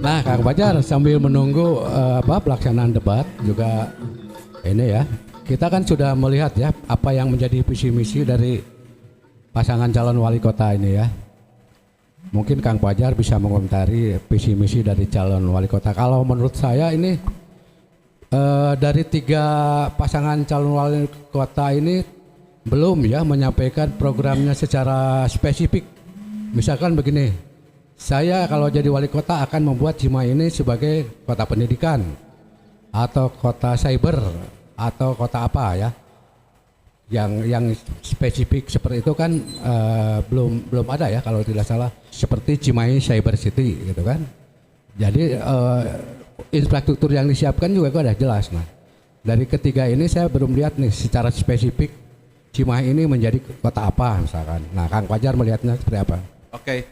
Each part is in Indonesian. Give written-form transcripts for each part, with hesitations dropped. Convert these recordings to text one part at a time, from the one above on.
Nah, Kang Fajar sambil menunggu pelaksanaan debat juga ini ya. Kita kan sudah melihat ya apa yang menjadi visi misi dari pasangan calon wali kota ini ya. Mungkin Kang Fajar bisa mengomentari visi misi dari calon wali kota. Kalau menurut saya ini dari 3 pasangan calon wali kota ini belum ya menyampaikan programnya secara spesifik. Misalkan begini, saya kalau jadi wali kota akan membuat Cimahi ini sebagai kota pendidikan atau kota cyber atau kota apa ya. Yang spesifik seperti itu kan belum ada ya kalau tidak salah, seperti Cimahi Cyber City gitu kan. Jadi infrastruktur yang disiapkan juga udah jelas. Nah, dari ketiga ini saya belum lihat nih secara spesifik Cimahi ini menjadi kota apa misalkan. Nah, Kang Fajar melihatnya seperti apa? Oke,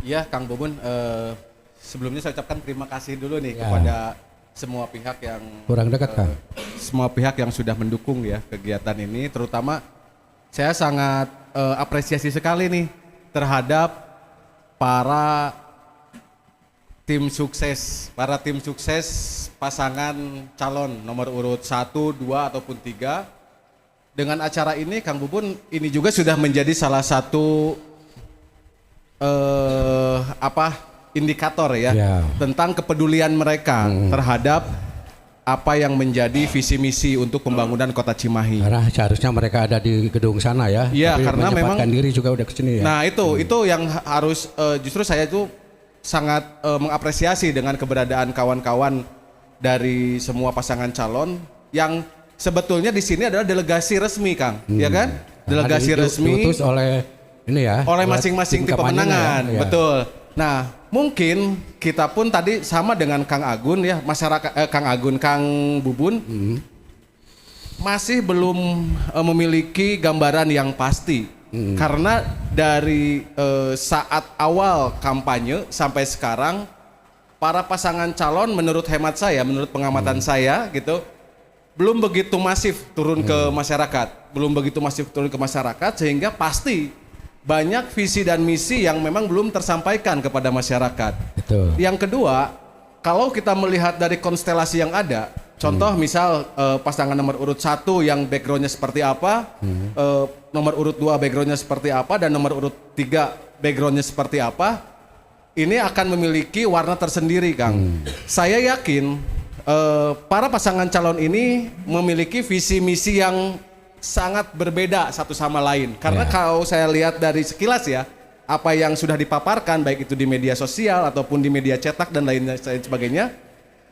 ya Kang Bubun, sebelumnya saya ucapkan terima kasih dulu nih ya, kepada semua pihak yang kurang dekat Kang. Semua pihak yang sudah mendukung ya kegiatan ini, terutama saya sangat apresiasi sekali nih terhadap para tim sukses pasangan calon nomor urut 1, 2 ataupun 3. Dengan acara ini Kang Bubun, ini juga sudah menjadi salah satu indikator ya tentang kepedulian mereka terhadap apa yang menjadi visi misi untuk pembangunan Kota Cimahi. Karena seharusnya mereka ada di gedung sana ya. Iya, karena memang diri juga udah kesini ya. Nah itu yang harus justru saya itu sangat mengapresiasi dengan keberadaan kawan-kawan dari semua pasangan calon yang sebetulnya di sini adalah delegasi resmi, Kang, ya kan? Delegasi resmi diutus oleh ini ya, oleh masing-masing tim pemenangan, ya. Betul. Nah, mungkin kita pun tadi sama dengan Kang Agun ya, Kang Bubun, masih belum memiliki gambaran yang pasti, karena dari saat awal kampanye sampai sekarang, para pasangan calon menurut hemat saya, menurut pengamatan saya gitu, belum begitu masif turun ke masyarakat, sehingga pasti banyak visi dan misi yang memang belum tersampaikan kepada masyarakat. Betul. Yang kedua, kalau kita melihat dari konstelasi yang ada, contoh misal pasangan nomor urut 1 yang backgroundnya seperti apa, nomor urut 2 backgroundnya seperti apa, dan nomor urut 3 backgroundnya seperti apa, ini akan memiliki warna tersendiri, Kang. Saya yakin para pasangan calon ini memiliki visi misi yang sangat berbeda satu sama lain. Karena kalau saya lihat dari sekilas ya, apa yang sudah dipaparkan baik itu di media sosial ataupun di media cetak dan lain sebagainya,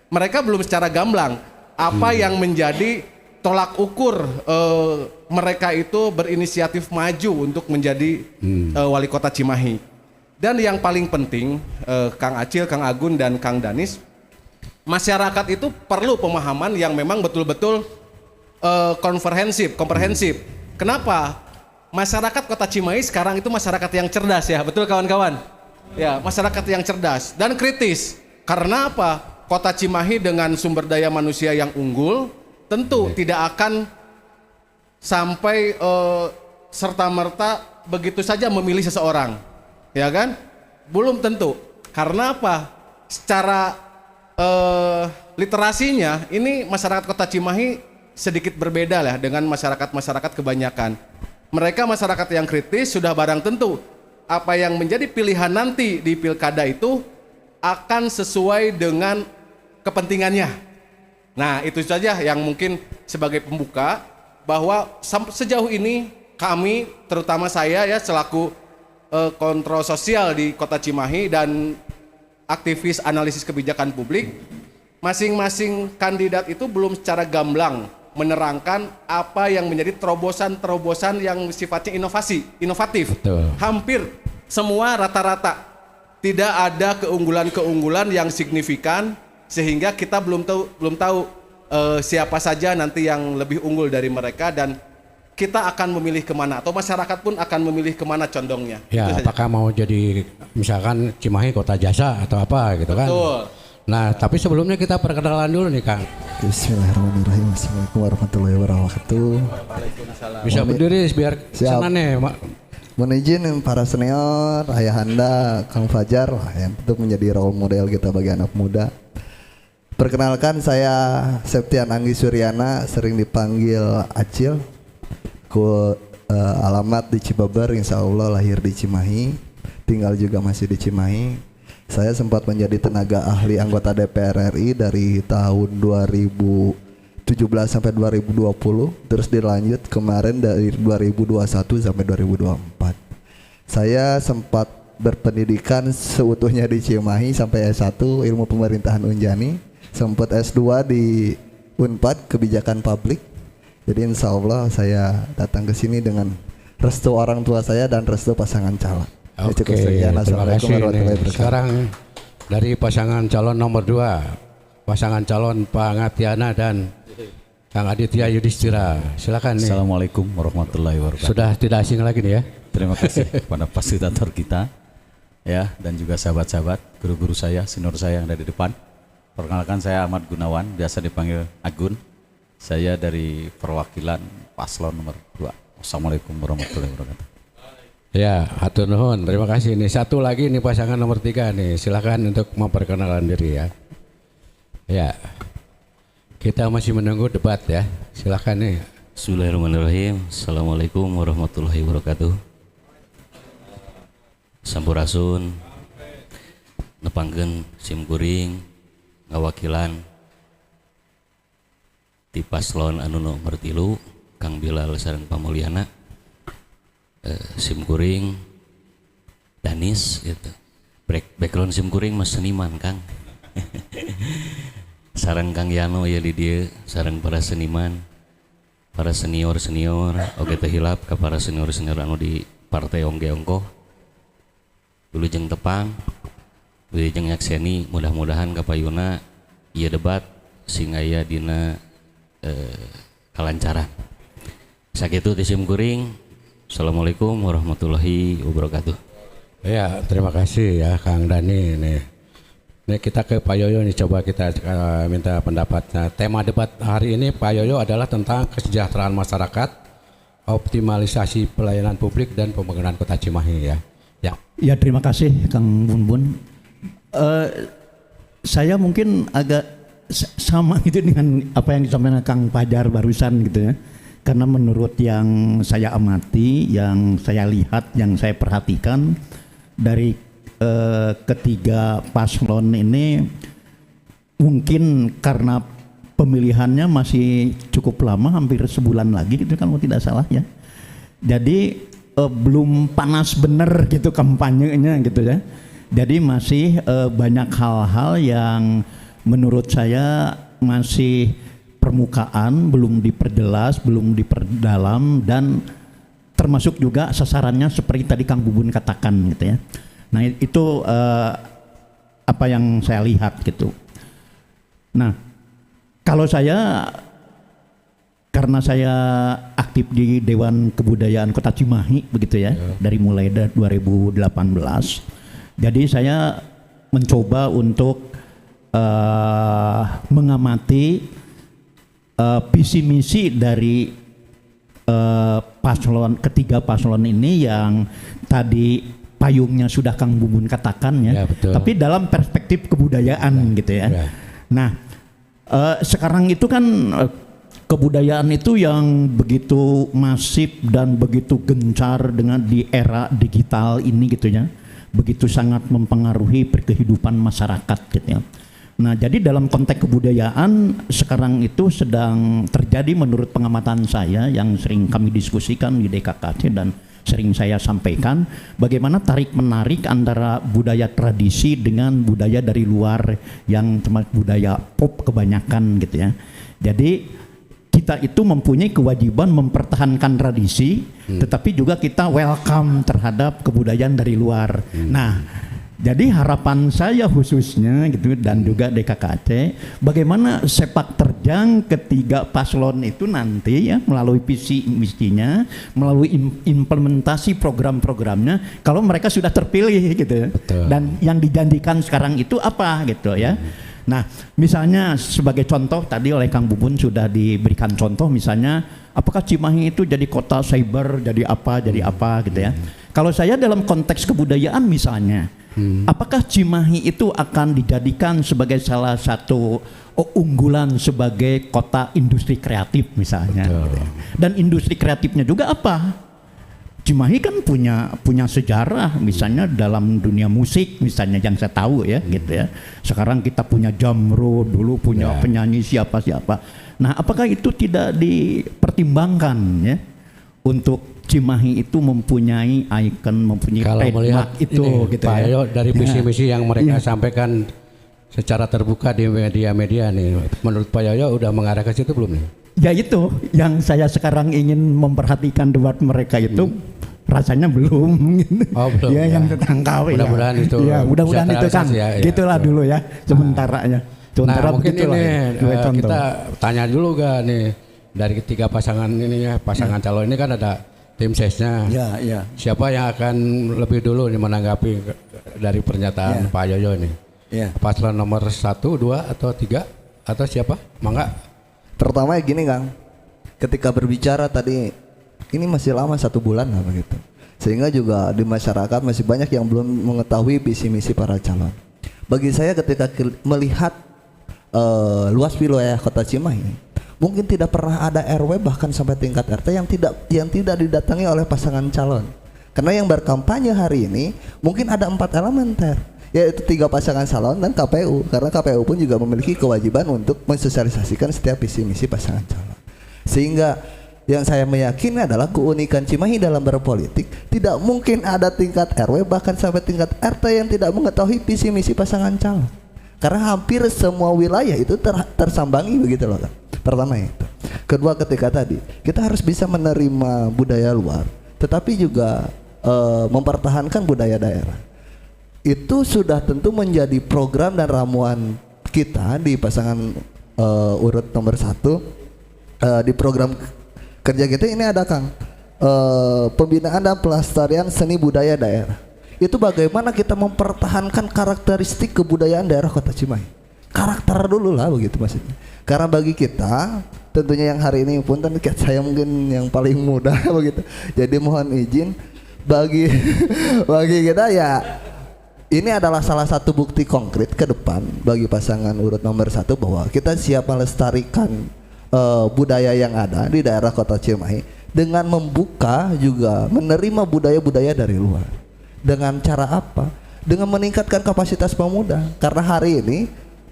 mereka belum secara gamblang apa yang menjadi tolak ukur mereka itu berinisiatif maju untuk menjadi wali kota Cimahi. Dan yang paling penting, Kang Acil, Kang Agun, dan Kang Danis, masyarakat itu perlu pemahaman yang memang betul-betul komprehensif. Kenapa? Masyarakat Kota Cimahi sekarang itu masyarakat yang cerdas ya, betul kawan-kawan? Ya, masyarakat yang cerdas dan kritis. Karena apa? Kota Cimahi dengan sumber daya manusia yang unggul, tentu tidak akan sampai serta-merta begitu saja memilih seseorang, ya kan? Belum tentu. Karena apa? Secara literasinya, ini masyarakat Kota Cimahi sedikit berbeda lah dengan masyarakat kebanyakan. Mereka masyarakat yang kritis, sudah barang tentu apa yang menjadi pilihan nanti di pilkada itu akan sesuai dengan kepentingannya. Nah, itu saja yang mungkin sebagai pembuka, bahwa sejauh ini kami, terutama saya ya selaku kontrol sosial di Kota Cimahi dan aktivis analisis kebijakan publik, masing-masing kandidat itu belum secara gamblang menerangkan apa yang menjadi terobosan-terobosan yang sifatnya inovatif. Betul. Hampir semua rata-rata tidak ada keunggulan-keunggulan yang signifikan, sehingga kita belum tahu siapa saja nanti yang lebih unggul dari mereka, dan kita akan memilih kemana, atau masyarakat pun akan memilih kemana condongnya. Ya, apakah mau jadi misalkan Cimahi kota jasa atau apa gitu kan? Betul. Nah, tapi sebelumnya kita perkenalan dulu nih, Kang. Bismillahirrahmanirrahim. Assalamualaikum warahmatullahi wabarakatuh. Waalaikumsalam. Bisa berdiri biar Siap. sana nih, Mohon izin para senior, ayahanda, Kang Fajar lah yang tentu menjadi role model kita bagi anak muda. Perkenalkan saya Septian Anggi Suryana, sering dipanggil Acil. Alamat di Cibaber, insya Allah lahir di Cimahi, tinggal juga masih di Cimahi. Saya sempat menjadi tenaga ahli anggota DPR RI dari tahun 2017 sampai 2020, terus dilanjut kemarin dari 2021 sampai 2024. Saya sempat berpendidikan seutuhnya di Cimahi sampai S1 Ilmu Pemerintahan Unjani, sempat S2 di Unpad Kebijakan Publik. Jadi insya Allah saya datang ke sini dengan restu orang tua saya dan restu pasangan calon. Oke, terima kasih. Sekarang dari pasangan calon nomor 2, pasangan calon Pak Ngatiana dan Kang Aditya Yudhistira. Silakan nih. Assalamualaikum warahmatullahi wabarakatuh. Sudah tidak asing lagi nih ya. Terima kasih kepada fasilitator kita ya, dan juga sahabat-sahabat, guru-guru saya, senior saya yang ada di depan. Perkenalkan, saya Ahmad Gunawan, biasa dipanggil Agun. Saya dari perwakilan paslon nomor 2. Assalamualaikum warahmatullahi wabarakatuh. Ya, hatur nuhun. Terima kasih. Nih satu lagi nih pasangan nomor 3 nih. Silakan untuk memperkenalkan diri ya. Ya. Kita masih menunggu debat ya. Silakan nih. Bismillahirrahmanirrahim. Assalamualaikum warahmatullahi wabarakatuh. Sampurasun nepangkeun simkuring ngawakilan ti paslon anu nomor 3 Kang Bilal sareng pamuliana. Simkuring Danis gitu. Background simkuring mas seniman Kang. Sareng Kang Yano ya di dieu, sareng para seniman, para senior oge teh hilap ka para senior anu di partai ongge-ongkoh. Dulu jeung tepang, dulu jeung nyakseni, mudah-mudahan kapayuna ieu debat sing aya dina kalancaran. Sakitu ti simkuring. Assalamualaikum warahmatullahi wabarakatuh. Ya, terima kasih ya Kang Dani nih. Nih kita ke Pak Yoyo nih, coba kita minta pendapatnya. Tema debat hari ini Pak Yoyo adalah tentang kesejahteraan masyarakat, optimalisasi pelayanan publik dan pembangunan Kota Cimahi ya. Ya, terima kasih Kang Bun. Saya mungkin agak sama gitu dengan apa yang disampaikan Kang Fajar barusan gitu ya. Karena menurut yang saya amati, yang saya lihat, yang saya perhatikan dari ketiga paslon ini, mungkin karena pemilihannya masih cukup lama, hampir sebulan lagi gitu kan kalau tidak salah ya. Jadi belum panas bener gitu kampanyenya gitu ya. Jadi masih banyak hal-hal yang menurut saya masih permukaan, belum diperjelas, belum diperdalam, dan termasuk juga sasarannya seperti tadi Kang Bubun katakan gitu ya. Nah itu apa yang saya lihat gitu. Nah kalau saya, karena saya aktif di Dewan Kebudayaan Kota Cimahi begitu ya, dari mulai 2018, jadi saya mencoba untuk mengamati visi misi dari ketiga paslon ini yang tadi payungnya sudah Kang Bubun katakan ya, tapi dalam perspektif kebudayaan gitu ya. Nah sekarang itu kan kebudayaan itu yang begitu masif dan begitu gencar dengan di era digital ini gitu ya, begitu sangat mempengaruhi kehidupan masyarakat gitu ya. Nah jadi dalam konteks kebudayaan sekarang itu sedang terjadi menurut pengamatan saya yang sering kami diskusikan di DKKC dan sering saya sampaikan, bagaimana tarik menarik antara budaya tradisi dengan budaya dari luar yang budaya pop kebanyakan gitu ya. Jadi kita itu mempunyai kewajiban mempertahankan tradisi, tetapi juga kita welcome terhadap kebudayaan dari luar. Nah jadi harapan saya khususnya gitu dan juga DKKC, bagaimana sepak terjang ketiga paslon itu nanti ya melalui visi misinya, melalui implementasi program-programnya, kalau mereka sudah terpilih gitu. Betul. Dan yang dijanjikan sekarang itu apa gitu ya. Nah, misalnya sebagai contoh tadi oleh Kang Bubun sudah diberikan contoh, misalnya apakah Cimahi itu jadi kota cyber, jadi apa gitu ya. Kalau saya dalam konteks kebudayaan misalnya, apakah Cimahi itu akan dijadikan sebagai salah satu unggulan sebagai kota industri kreatif misalnya gitu ya. Dan industri kreatifnya juga apa? Cimahi kan punya sejarah misalnya dalam dunia musik misalnya yang saya tahu ya gitu ya. Sekarang kita punya Jamro, dulu punya penyanyi siapa. Nah, apakah itu tidak dipertimbangkan ya untuk Cimahi itu mempunyai ikon, mempunyai trademark itu ini, gitu Pak ya. Yoyo, dari visi-misi yang mereka sampaikan secara terbuka di media-media nih, menurut Pak Yoyo udah mengarah ke situ belum nih? Ya itu yang saya sekarang ingin memperhatikan debat mereka itu rasanya belum. Oh, belum. Ya, yang tentang KW. Mudah-mudahan itu. Ya, mudah-mudahan itu kan. Gitulah betul. dulu ya sementaranya. Nah, mungkin ini contoh. kita tanya dulu gak nih dari ketiga pasangan ini ya, pasangan calon ini kan ada tim sesnya. Ya. Siapa yang akan lebih dulu nih menanggapi dari pernyataan Pak Yoyo ini? Ya. Paslon nomor 1, 2 atau 3 atau siapa? Mangga. Pertama gini Kang, ketika berbicara tadi ini masih lama 1 bulan lah begitu, sehingga juga di masyarakat masih banyak yang belum mengetahui visi misi para calon. Bagi saya ketika melihat luas wilayah kota Cimahi, mungkin tidak pernah ada RW bahkan sampai tingkat RT yang tidak didatangi oleh pasangan calon. Karena yang berkampanye hari ini mungkin ada 4 elementer, yaitu 3 pasangan calon dan KPU, karena KPU pun juga memiliki kewajiban untuk mensosialisasikan setiap visi misi pasangan calon. Sehingga yang saya meyakini adalah keunikan Cimahi dalam berpolitik, tidak mungkin ada tingkat RW bahkan sampai tingkat RT yang tidak mengetahui visi misi pasangan calon, karena hampir semua wilayah itu tersambangi begitu loh kan. Pertama itu. Kedua, ketika tadi kita harus bisa menerima budaya luar tetapi juga mempertahankan budaya daerah. Itu sudah tentu menjadi program dan ramuan kita di pasangan urut nomor 1. Di program kerja kita ini ada Kang, pembinaan dan pelestarian seni budaya daerah. Itu bagaimana kita mempertahankan karakteristik kebudayaan daerah Kota Cimahi. Karakter dulu lah begitu maksudnya. Karena bagi kita tentunya yang hari ini pun saya mungkin yang paling muda begitu. Jadi mohon izin bagi kita ya, ini adalah salah satu bukti konkret ke depan bagi pasangan urut nomor 1 bahwa kita siap melestarikan budaya yang ada di daerah Kota Cimahi dengan membuka juga menerima budaya-budaya dari luar. Dengan cara apa? Dengan meningkatkan kapasitas pemuda. Karena hari ini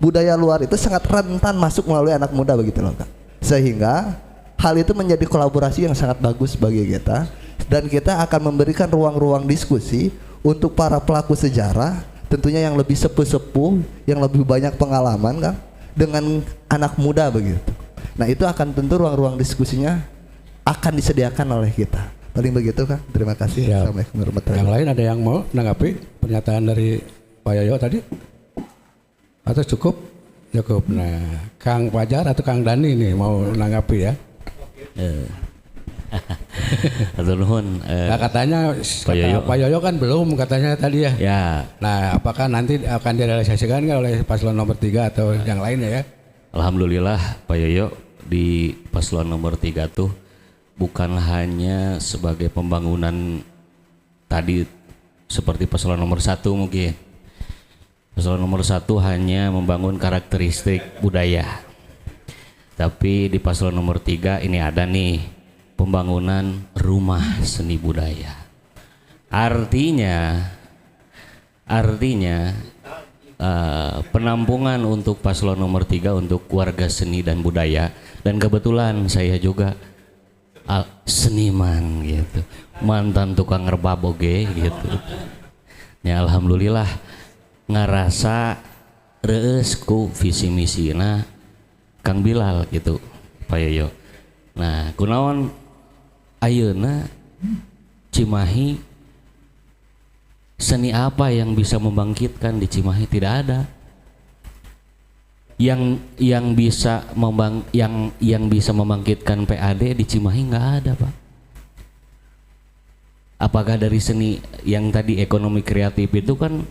budaya luar itu sangat rentan masuk melalui anak muda begitu loh Kak. Sehingga hal itu menjadi kolaborasi yang sangat bagus bagi kita, dan kita akan memberikan ruang-ruang diskusi untuk para pelaku sejarah, tentunya yang lebih sepuh-sepuh, yang lebih banyak pengalaman Kang, dengan anak muda begitu. Nah itu akan tentu ruang-ruang diskusinya akan disediakan oleh kita. Paling begitu Kang. Terima kasih. Ya. Assalamualaikum warahmatullahi Yang lain ada yang mau menanggapi pernyataan dari Pak Yoyo tadi? Atau cukup? Cukup. Nah, Kang Fajar atau Kang Dani nih mau menanggapi ya? Atur nuhun. Nah, katanya Pak Yoyo kan belum katanya tadi ya. Ya. Nah, apakah nanti akan direalisasikan oleh paslon nomor 3 atau yang lainnya ya? Alhamdulillah Pak Yoyo di paslon nomor 3 tuh bukan hanya sebagai pembangunan tadi seperti paslon nomor 1 mungkin. Paslon nomor 1 hanya membangun karakteristik budaya. Tapi di paslon nomor 3 ini ada nih pembangunan rumah seni budaya. Artinya penampungan untuk paslon nomor 3 untuk warga seni dan budaya, dan kebetulan saya juga seniman gitu, mantan tukang rebab oge gitu. Ya alhamdulillah ngarasa reus ku visi misina Kang Bilal gitu Pak Yoyo. Nah kunaon ayeuna Cimahi, seni apa yang bisa membangkitkan di Cimahi? Tidak ada. Yang bisa membangkitkan PAD di Cimahi nggak ada Pak. Apakah dari seni yang tadi ekonomi kreatif itu kan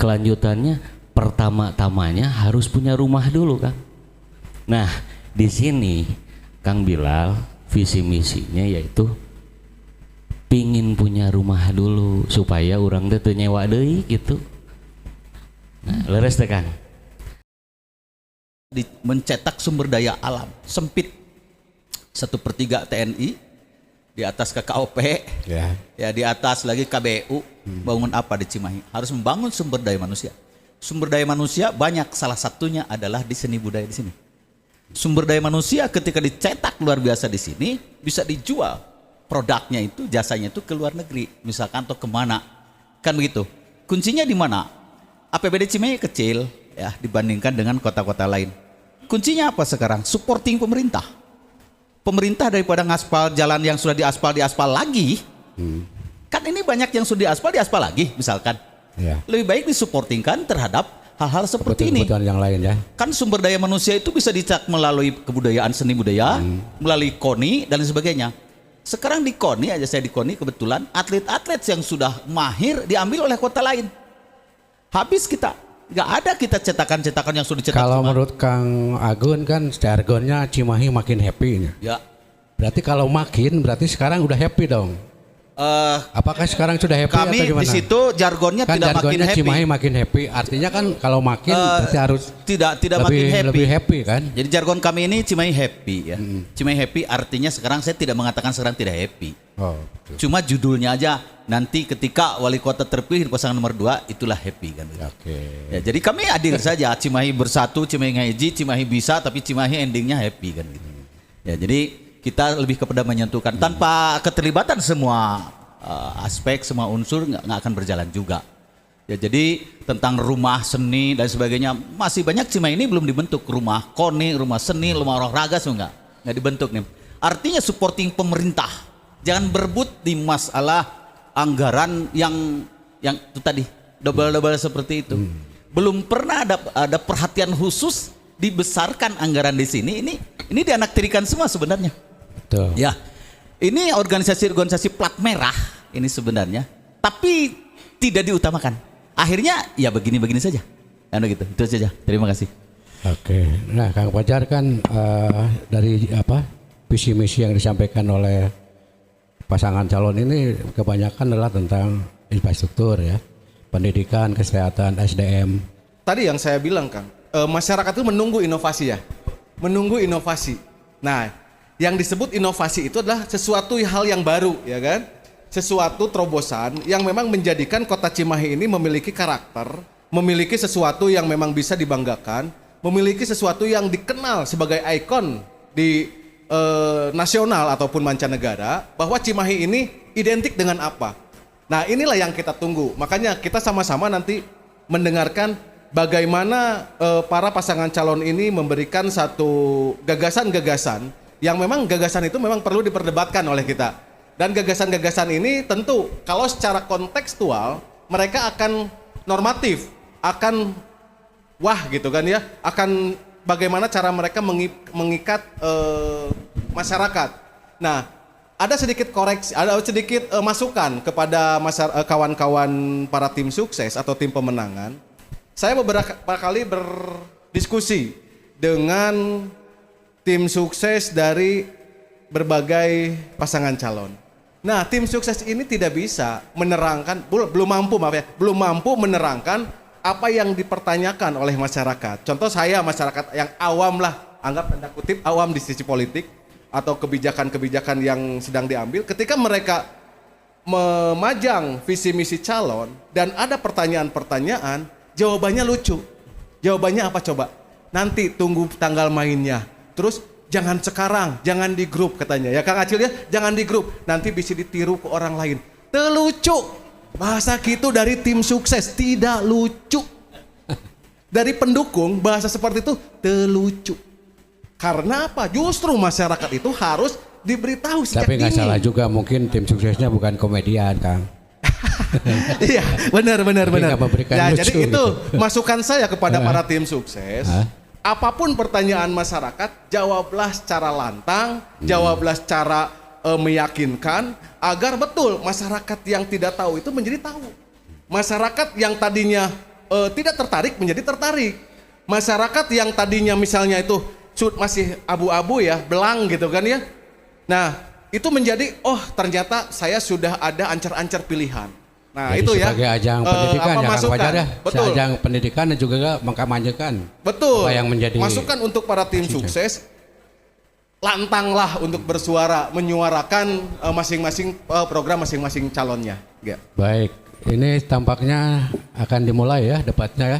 kelanjutannya pertama-tamanya harus punya rumah dulu, Kang. Nah, di sini Kang Bilal visi misinya yaitu pingin punya rumah dulu supaya orang teu nyewa deui gitu. Nah, leres teh Kang. Mencetak sumber daya alam sempit 1/3 TNI, di atas KKOP, ya di atas lagi KBU, bangun apa di Cimahi? Harus membangun sumber daya manusia. Sumber daya manusia banyak, salah satunya adalah di seni budaya di sini. Sumber daya manusia ketika dicetak luar biasa di sini bisa dijual produknya itu, jasanya itu ke luar negeri, misalkan atau kemana, kan begitu. Kuncinya di mana? APBD Cimahi kecil ya dibandingkan dengan kota-kota lain. Kuncinya apa sekarang? Supporting pemerintah. Pemerintah daripada ngaspal jalan yang sudah diaspal lagi, kan ini banyak yang sudah diaspal lagi, misalkan. Lebih baik disupportingkan terhadap hal-hal seperti ini. Yang lain ya. Kan sumber daya manusia itu bisa dicak melalui kebudayaan seni budaya, melalui KONI dan sebagainya. Sekarang di KONI aja, saya di KONI kebetulan atlet-atlet yang sudah mahir diambil oleh kota lain. Habis kita, nggak ada kita cetakan-cetakan yang sudah dicetak. Kalau menurut Kang Agun kan jargonnya Cimahi makin happy. Ya. Berarti kalau makin berarti sekarang udah happy dong. Apakah sekarang sudah happy kami atau gimana? Di situ jargonnya kan tidak jargonnya makin happy. Cimahi makin happy. Artinya kan kalau makin berarti harus tidak lebih happy kan? Jadi jargon kami ini Cimahi happy ya. Cimahi happy artinya sekarang saya tidak mengatakan sekarang tidak happy. Oh, betul. Cuma judulnya aja nanti ketika wali kota terpilih di pasangan nomor 2 itulah happy kan. Oke. Ya, jadi kami adil saja, Cimahi bersatu, Cimahi ngaji, Cimahi bisa, tapi Cimahi endingnya happy kan gitu. Ya, jadi kita lebih kepada menyentuhkan tanpa keterlibatan semua aspek, semua unsur nggak akan berjalan juga. Ya, jadi tentang rumah seni dan sebagainya masih banyak. Cimahi ini belum dibentuk rumah KONI, rumah seni, rumah olahraga semua nggak dibentuk nih. Artinya supporting pemerintah. Jangan berebut di masalah anggaran yang itu tadi double seperti itu. Belum pernah ada perhatian khusus dibesarkan anggaran di sini. Ini dianaktirikan semua sebenarnya. Betul. Ya, ini organisasi plat merah ini sebenarnya, tapi tidak diutamakan. Akhirnya ya begini saja. Kan begitu. Itu saja. Terima kasih. Oke. Nah, Kang Fajar kan dari visi misi yang disampaikan oleh pasangan calon ini kebanyakan adalah tentang infrastruktur ya, pendidikan, kesehatan, SDM. Tadi yang saya bilang Kang, masyarakat itu menunggu inovasi ya, menunggu inovasi. Nah, yang disebut inovasi itu adalah sesuatu hal yang baru ya kan, sesuatu terobosan yang memang menjadikan kota Cimahi ini memiliki karakter, memiliki sesuatu yang memang bisa dibanggakan, memiliki sesuatu yang dikenal sebagai ikon di nasional ataupun mancanegara, bahwa Cimahi ini identik dengan apa. Nah, inilah yang kita tunggu. Makanya kita sama-sama nanti mendengarkan bagaimana para pasangan calon ini memberikan satu gagasan-gagasan yang memang gagasan itu memang perlu diperdebatkan oleh kita. Dan gagasan-gagasan ini tentu kalau secara kontekstual mereka akan normatif, akan wah gitu kan ya, akan bagaimana cara mereka mengikat masyarakat. Nah, ada sedikit koreksi, ada sedikit masukan kepada kawan-kawan para tim sukses atau tim pemenangan. Saya beberapa kali berdiskusi dengan tim sukses dari berbagai pasangan calon. Nah, tim sukses ini tidak bisa menerangkan, belum mampu menerangkan apa yang dipertanyakan oleh masyarakat. Contoh saya masyarakat yang awam lah, anggap tanda kutip awam di sisi politik atau kebijakan-kebijakan yang sedang diambil. Ketika mereka memajang visi misi calon dan ada pertanyaan-pertanyaan, jawabannya lucu. Jawabannya apa coba? Nanti tunggu tanggal mainnya. Terus jangan sekarang, jangan di grup katanya. Ya Kang Acil ya, jangan di grup. Nanti bisa ditiru ke orang lain. Telucu. Bahasa gitu dari tim sukses tidak lucu. Dari pendukung bahasa seperti itu telucu. Karena apa? Justru masyarakat itu harus diberitahu sejak dini. Tapi nggak salah juga, mungkin tim suksesnya bukan komedian, Kang. Iya, benar. Nah, jadi itu masukan saya kepada para tim sukses. Apapun pertanyaan masyarakat, jawablah secara lantang, jawablah secara meyakinkan, agar betul masyarakat yang tidak tahu itu menjadi tahu. Masyarakat yang tadinya tidak tertarik menjadi tertarik. Masyarakat yang tadinya misalnya itu masih abu-abu ya, belang gitu kan ya. Nah, itu menjadi ternyata saya sudah ada ancar-ancar pilihan. Nah, jadi itu ya. Sebagai ajang pendidikan ya Kang Fajar ya. Betul. Ajang pendidikan dan juga mengkampanyekan. Betul. Apa yang menjadi masukan untuk para tim sukses. Lantanglah untuk bersuara, menyuarakan masing-masing program masing-masing calonnya. Ya. Baik, ini tampaknya akan dimulai ya debatnya ya.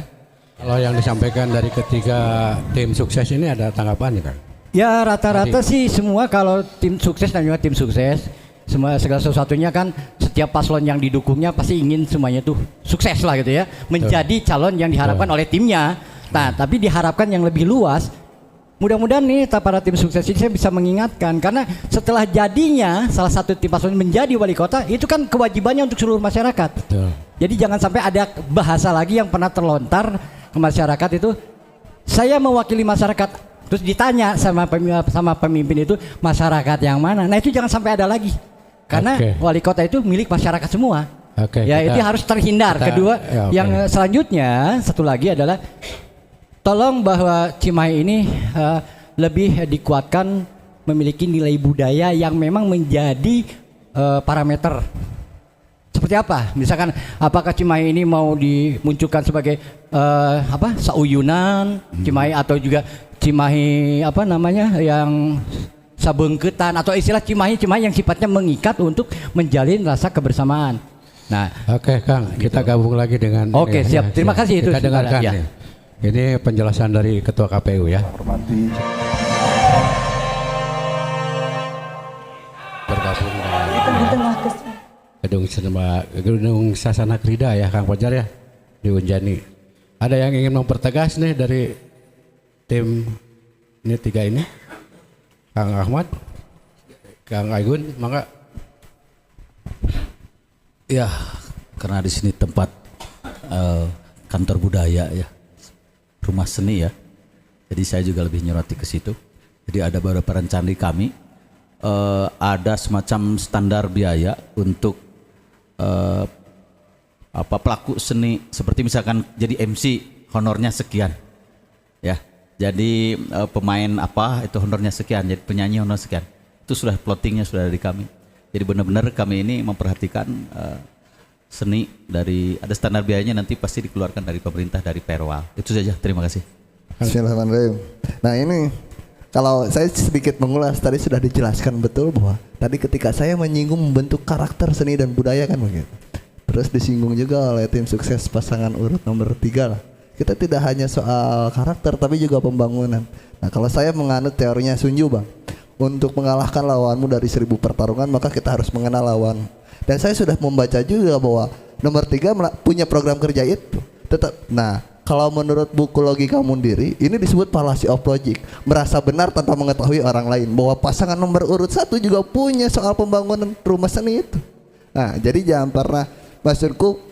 Kalau yang disampaikan dari ketiga tim sukses ini ada tanggapan ya Kang? Ya rata-rata sih semua kalau tim sukses dan juga tim sukses semua segala sesuatunya kan setiap paslon yang didukungnya pasti ingin semuanya tuh sukses lah gitu ya, menjadi calon yang diharapkan oleh timnya. Nah tapi diharapkan yang lebih luas. Mudah-mudahan nih para tim sukses ini saya bisa mengingatkan, karena setelah jadinya salah satu tim paslon menjadi wali kota itu kan kewajibannya untuk seluruh masyarakat. Betul. Jadi jangan sampai ada bahasa lagi yang pernah terlontar ke masyarakat itu, saya mewakili masyarakat, terus ditanya sama pemimpin itu masyarakat yang mana. Nah itu jangan sampai ada lagi. Karena wali kota itu milik masyarakat semua. Ya itu harus terhindar. Kedua, yang selanjutnya satu lagi adalah tolong bahwa Cimahi ini lebih dikuatkan memiliki nilai budaya yang memang menjadi parameter. Seperti apa? Misalkan apakah Cimahi ini mau dimunculkan sebagai sauyunan Cimahi, atau juga Cimahi yang sabengketan, atau istilah Cimahi yang sifatnya mengikat untuk menjalin rasa kebersamaan. Nah, oke Kang, kita gabung lagi dengan siap. Terima kasih itu. Kita dengarkan ya. Ini penjelasan dari Ketua KPU ya. Hormati. Bergabung dengan Gedung Sasana Krida ya Kang Fajar ya di Unjani. Ada yang ingin mempertegas nih dari tim ini tiga ini? Kang Ahmad, Kang Agun, maka ya karena di sini tempat kantor budaya ya, rumah seni ya, jadi saya juga lebih nyoroti ke situ. Jadi ada beberapa rencana kami, ada semacam standar biaya untuk pelaku seni, seperti misalkan jadi MC honornya sekian ya. Jadi pemain itu honornya sekian, jadi penyanyi honor sekian. Itu sudah plottingnya sudah dari kami. Jadi benar-benar kami ini memperhatikan seni, dari ada standar biayanya, nanti pasti dikeluarkan dari pemerintah, dari Perwal. Itu saja, terima kasih. Bismillahirrahmanirrahim. Nah ini kalau saya sedikit mengulas, tadi sudah dijelaskan betul bahwa tadi ketika saya menyinggung membentuk karakter seni dan budaya kan begitu. Terus disinggung juga oleh tim sukses pasangan urut nomor 3 lah. Kita tidak hanya soal karakter tapi juga pembangunan. Nah kalau saya menganut teorinya Sun Tzu Bang, untuk mengalahkan lawanmu dari 1000 pertarungan maka kita harus mengenal lawan. Dan saya sudah membaca juga bahwa nomor 3 punya program kerja itu. Nah kalau menurut buku Logika Mundiri ini disebut fallacy of logic, merasa benar tanpa mengetahui orang lain, bahwa pasangan nomor urut 1 juga punya soal pembangunan rumah seni itu. Nah jadi jangan pernah, maksudku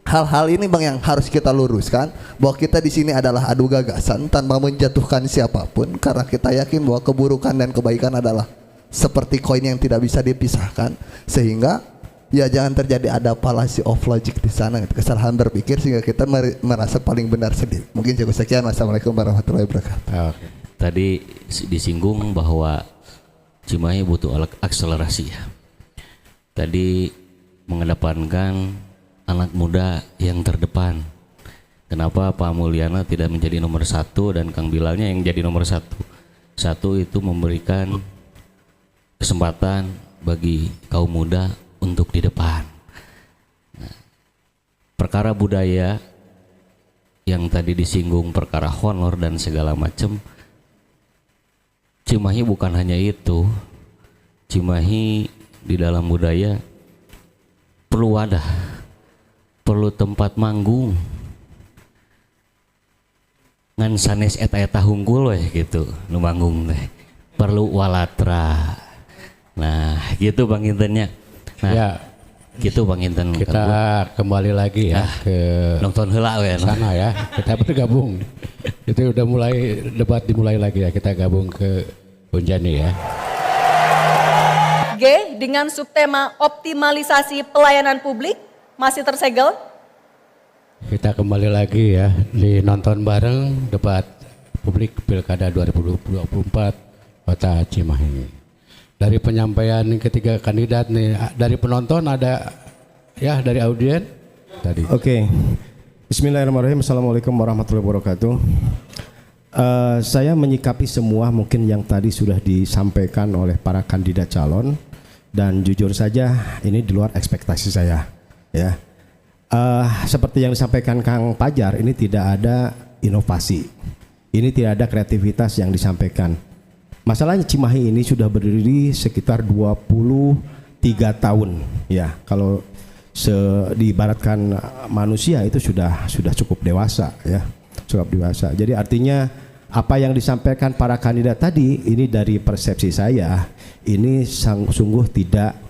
hal-hal ini Bang yang harus kita luruskan, bahwa kita di sini adalah adu gagasan tanpa menjatuhkan siapapun, karena kita yakin bahwa keburukan dan kebaikan adalah seperti koin yang tidak bisa dipisahkan, sehingga ya jangan terjadi ada fallacy of logic di sana, kesalahan berpikir sehingga kita merasa paling benar sendiri. Mungkin cukup sekian. Wassalamualaikum warahmatullahi wabarakatuh. Tadi disinggung bahwa Cimahi butuh akselerasi ya. Tadi mengedepankan anak muda yang terdepan. Kenapa Pak Mulyana tidak menjadi nomor 1 dan Kang Bilalnya yang jadi nomor 1? Satu itu memberikan kesempatan bagi kaum muda untuk di depan. Nah, perkara budaya yang tadi disinggung, perkara honor dan segala macam, Cimahi bukan hanya itu. Cimahi di dalam budaya perlu wadah, perlu tempat manggung, ngan sanes eta hunggul weh gitu, nu manggung teh perlu walatra. Nah gitu Bang Intennya. Nah ya, gitu Bang Inten. Kita kembali lagi ya ke nonton heula we sana ya, kita bergabung. Itu udah mulai, debat dimulai lagi ya, kita gabung ke Unjani ya. G dengan subtema optimalisasi pelayanan publik masih tersegel. Kita kembali lagi ya di nonton bareng debat publik Pilkada 2024 Kota Cimahi. Dari penyampaian ketiga kandidat nih, dari penonton ada ya, dari audien tadi. Oke. Bismillahirrahmanirrahim. Assalamualaikum warahmatullahi wabarakatuh. Saya menyikapi semua mungkin yang tadi sudah disampaikan oleh para kandidat calon, dan jujur saja ini di luar ekspektasi saya ya. Seperti yang disampaikan Kang Pajar, ini tidak ada inovasi, ini tidak ada kreativitas yang disampaikan. Masalahnya Cimahi ini sudah berdiri sekitar 23 tahun ya. Kalau diibaratkan manusia itu sudah cukup dewasa ya, cukup dewasa. Jadi artinya apa yang disampaikan para kandidat tadi ini dari persepsi saya ini sungguh tidak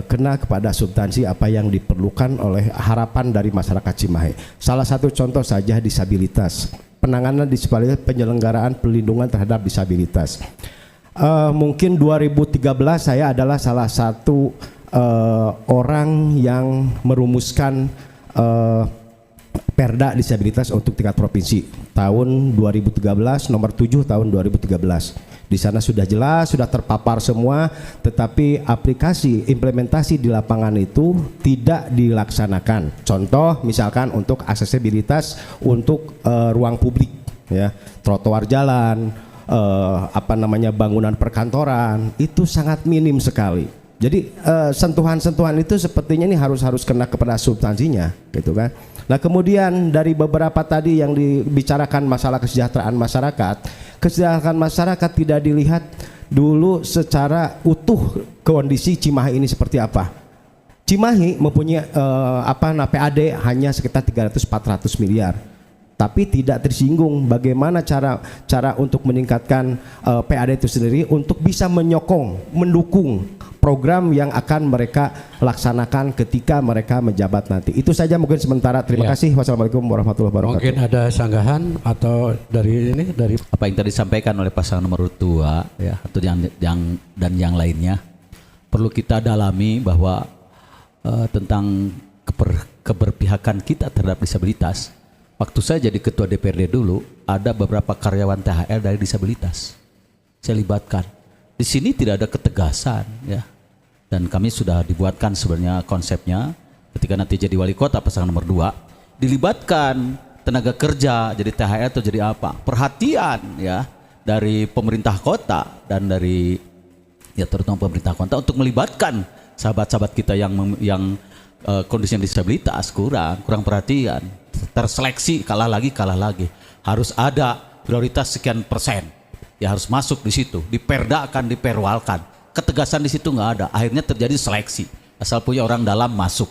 kena kepada substansi apa yang diperlukan oleh harapan dari masyarakat Cimahi. Salah satu contoh saja disabilitas, penanganan disabilitas, penyelenggaraan perlindungan terhadap disabilitas. Mungkin 2013 saya adalah salah satu orang yang merumuskan Perda disabilitas untuk tingkat provinsi tahun 2013, nomor 7 tahun 2013. Di sana sudah jelas, sudah terpapar semua, tetapi aplikasi implementasi di lapangan itu tidak dilaksanakan. Contoh misalkan untuk aksesibilitas untuk ruang publik ya, trotoar jalan, bangunan perkantoran itu sangat minim sekali. Jadi sentuhan-sentuhan itu sepertinya ini harus kena kepada substansinya gitu kan. Nah kemudian dari beberapa tadi yang dibicarakan masalah kesejahteraan masyarakat tidak dilihat dulu secara utuh kondisi Cimahi ini seperti apa. Cimahi mempunyai PAD hanya sekitar 300-400 miliar. Tapi tidak tersinggung bagaimana cara untuk meningkatkan PAD itu sendiri untuk bisa mendukung program yang akan mereka laksanakan ketika mereka menjabat nanti. Itu saja mungkin sementara. Terima kasih. Wassalamualaikum warahmatullahi wabarakatuh. Mungkin ada sanggahan atau dari apa yang tadi disampaikan oleh pasangan nomor 2 ya, atau yang lainnya, perlu kita dalami bahwa tentang keberpihakan kita terhadap disabilitas. Waktu saya jadi ketua DPRD dulu, ada beberapa karyawan THR dari disabilitas saya libatkan. Di sini tidak ada ketegasan ya, dan kami sudah dibuatkan sebenarnya konsepnya ketika nanti jadi wali kota pasangan nomor 2, dilibatkan tenaga kerja jadi THR atau jadi apa, perhatian ya dari pemerintah kota dan dari ya terutama pemerintah kota untuk melibatkan sahabat-sahabat kita yang kondisinya disabilitas kurang perhatian, terseleksi, kalah lagi, harus ada prioritas sekian persen. Ya harus masuk di situ, diperdakan, diperwalkan. Ketegasan di situ nggak ada. Akhirnya terjadi seleksi. Asal punya orang dalam masuk.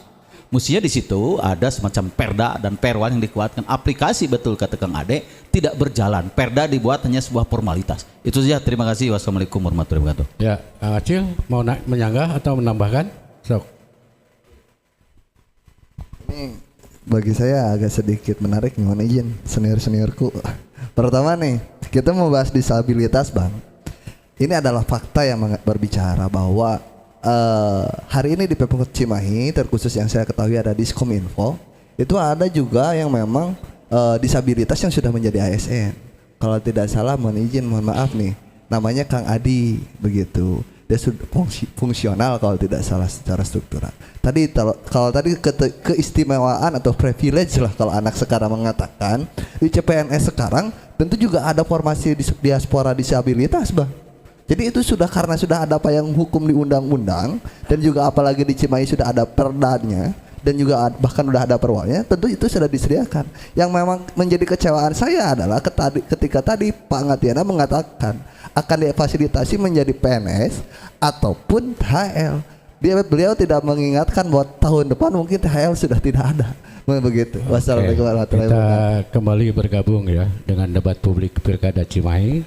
Mestinya di situ ada semacam perda dan perwal yang dikuatkan. Aplikasi betul kata Kang Ade tidak berjalan. Perda dibuat hanya sebuah formalitas. Itu saja. Terima kasih. Wassalamualaikum warahmatullahi wabarakatuh. Ya, Kang Acil mau menyanggah atau menambahkan? Sok. Ini bagi saya agak sedikit menarik, mohon izin senior-seniorku. Pertama nih, kita mau bahas disabilitas Bang. Ini adalah fakta yang berbicara bahwa hari ini di Pemkot Cimahi, terkhusus yang saya ketahui ada Diskominfo, itu ada juga yang memang disabilitas yang sudah menjadi ASN. Kalau tidak salah, mohon maaf nih, namanya Kang Adi begitu. Dia sudah fungsional kalau tidak salah secara struktural. Tadi kalau tadi keistimewaan atau privilege lah kalau anak sekarang mengatakan, di CPNS sekarang tentu juga ada formasi diaspora disabilitas Bang. Jadi itu karena sudah ada payung hukum di undang-undang, dan juga apalagi di Cimahi sudah ada perdanya, dan juga bahkan sudah ada perwalnya, tentu itu sudah disediakan. Yang memang menjadi kecewaan saya adalah ketika tadi Pak Ngatiana mengatakan akan difasilitasi menjadi PNS ataupun THL. Beliau tidak mengingatkan bahwa tahun depan mungkin THL sudah tidak ada. Begitu. Wassalamualaikum warahmatullahi wabarakatuh. Kita kembali bergabung ya dengan debat publik Pilkada Cimahi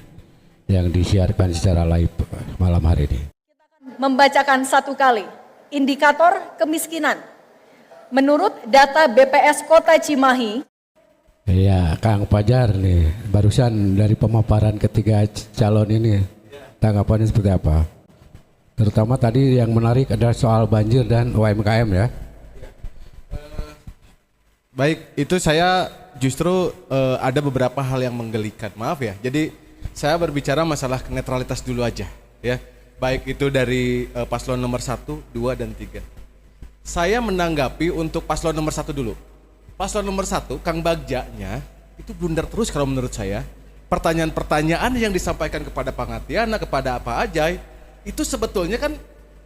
yang disiarkan secara live malam hari ini. Kita akan membacakan satu kali indikator kemiskinan. Menurut data BPS Kota Cimahi. Iya, Kang Pajar nih, barusan dari pemaparan ketiga calon ini, tanggapannya seperti apa? Terutama tadi yang menarik adalah soal banjir dan UMKM ya. Baik, itu saya justru ada beberapa hal yang menggelikan. Maaf ya. Jadi saya berbicara masalah netralitas dulu aja ya. Baik itu dari paslon nomor 1, 2, dan 3. Saya menanggapi untuk paslon nomor 1 dulu. Paslon nomor 1, Kang Bagjanya itu blunder terus kalau menurut saya. Pertanyaan-pertanyaan yang disampaikan kepada Pangatiana, kepada Pak Ajay, itu sebetulnya kan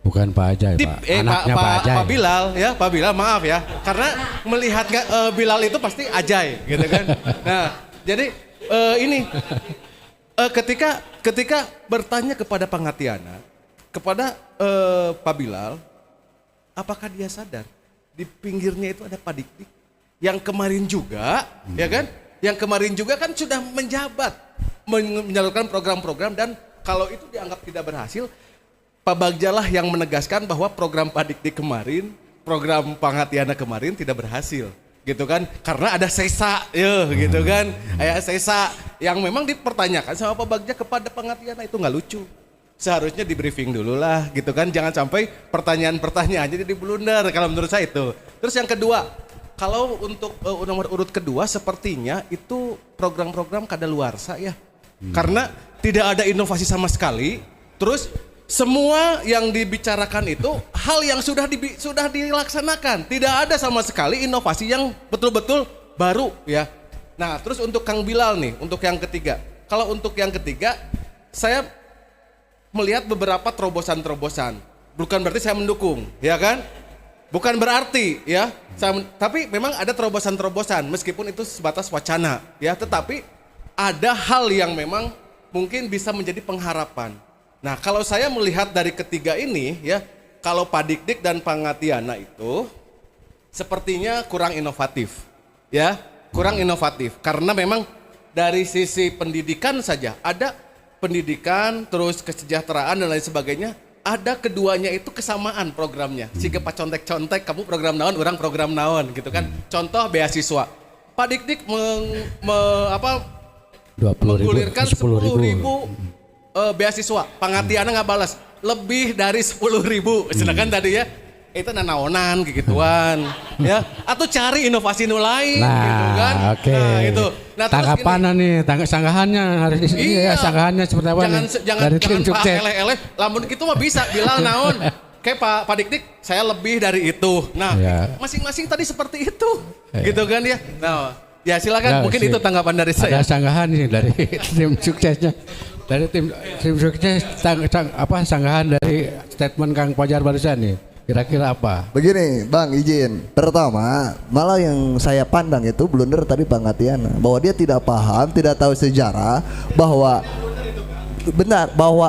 bukan Pak Ajay, Pak. Anaknya Pak Ajay. Pak Bilal ya, Pak Bilal maaf ya. Karena melihat Bilal itu pasti Ajay gitu kan. Nah, jadi ini ketika bertanya kepada Pangatiana, kepada Pak Bilal, apakah dia sadar di pinggirnya itu ada Pak Dik-Dik yang kemarin juga, ya kan? Yang kemarin juga kan sudah menjabat, menyalurkan program-program, dan kalau itu dianggap tidak berhasil, Pak Bagjalah yang menegaskan bahwa program Pak Dik-Dik kemarin, program Pangatiana kemarin tidak berhasil, gitu kan? Karena ada sesa, gitu kan? Ada sesa yang memang dipertanyakan sama Pak Bagja kepada Pangatiana, itu nggak lucu. Seharusnya di briefing dulu lah, gitu kan? Jangan sampai pertanyaan-pertanyaannya jadi blunder. Kalau menurut saya itu. Terus yang kedua. Kalau untuk nomor urut kedua sepertinya itu program-program kadaluarsa ya. Karena tidak ada inovasi sama sekali. Terus semua yang dibicarakan itu hal yang sudah dilaksanakan. Tidak ada sama sekali inovasi yang betul-betul baru ya. Nah, terus untuk Kang Bilal nih, untuk yang ketiga. Kalau untuk yang ketiga, saya melihat beberapa terobosan-terobosan. Bukan berarti saya mendukung, ya kan? Bukan berarti ya, tapi memang ada terobosan-terobosan meskipun itu sebatas wacana ya, tetapi ada hal yang memang mungkin bisa menjadi pengharapan. Nah, kalau saya melihat dari ketiga ini ya, kalau Pak Dik-Dik dan Pangatiana itu sepertinya kurang inovatif ya, kurang inovatif karena memang dari sisi pendidikan saja ada pendidikan, terus kesejahteraan dan lain sebagainya. Ada keduanya itu kesamaan programnya. Jika Pak contek-contek, kamu program naon, orang program naon gitu kan. Contoh beasiswa. Pak Dik-Dik menggulirkan 10.000 beasiswa. Pangatiana nggak balas. Lebih dari 10.000. Sedangkan tadi ya, itu nanaonan gituan ya, atau cari inovasi lain gitu kan. Nah, itu. Nah, tanggapan nih, sanggahannya harus di sini ya, sanggahannya seperti apa nih? Jangan Pak eleh-eleh, lamun gitu mah bisa bilang naon. Kayak Pak Dik-Dik, saya lebih dari itu. Nah, masing-masing tadi seperti itu. Gitu kan ya. Nah, ya silakan, mungkin itu tanggapan dari saya. Ada sanggahan nih dari tim suksesnya. Dari tim sukses sanggahan dari statement Kang Fajar barusan nih. Kira-kira apa? Begini Bang, izin. Pertama, malah yang saya pandang itu blunder tadi Pangatiana, bahwa dia tidak paham, tidak tahu sejarah, bahwa benar bahwa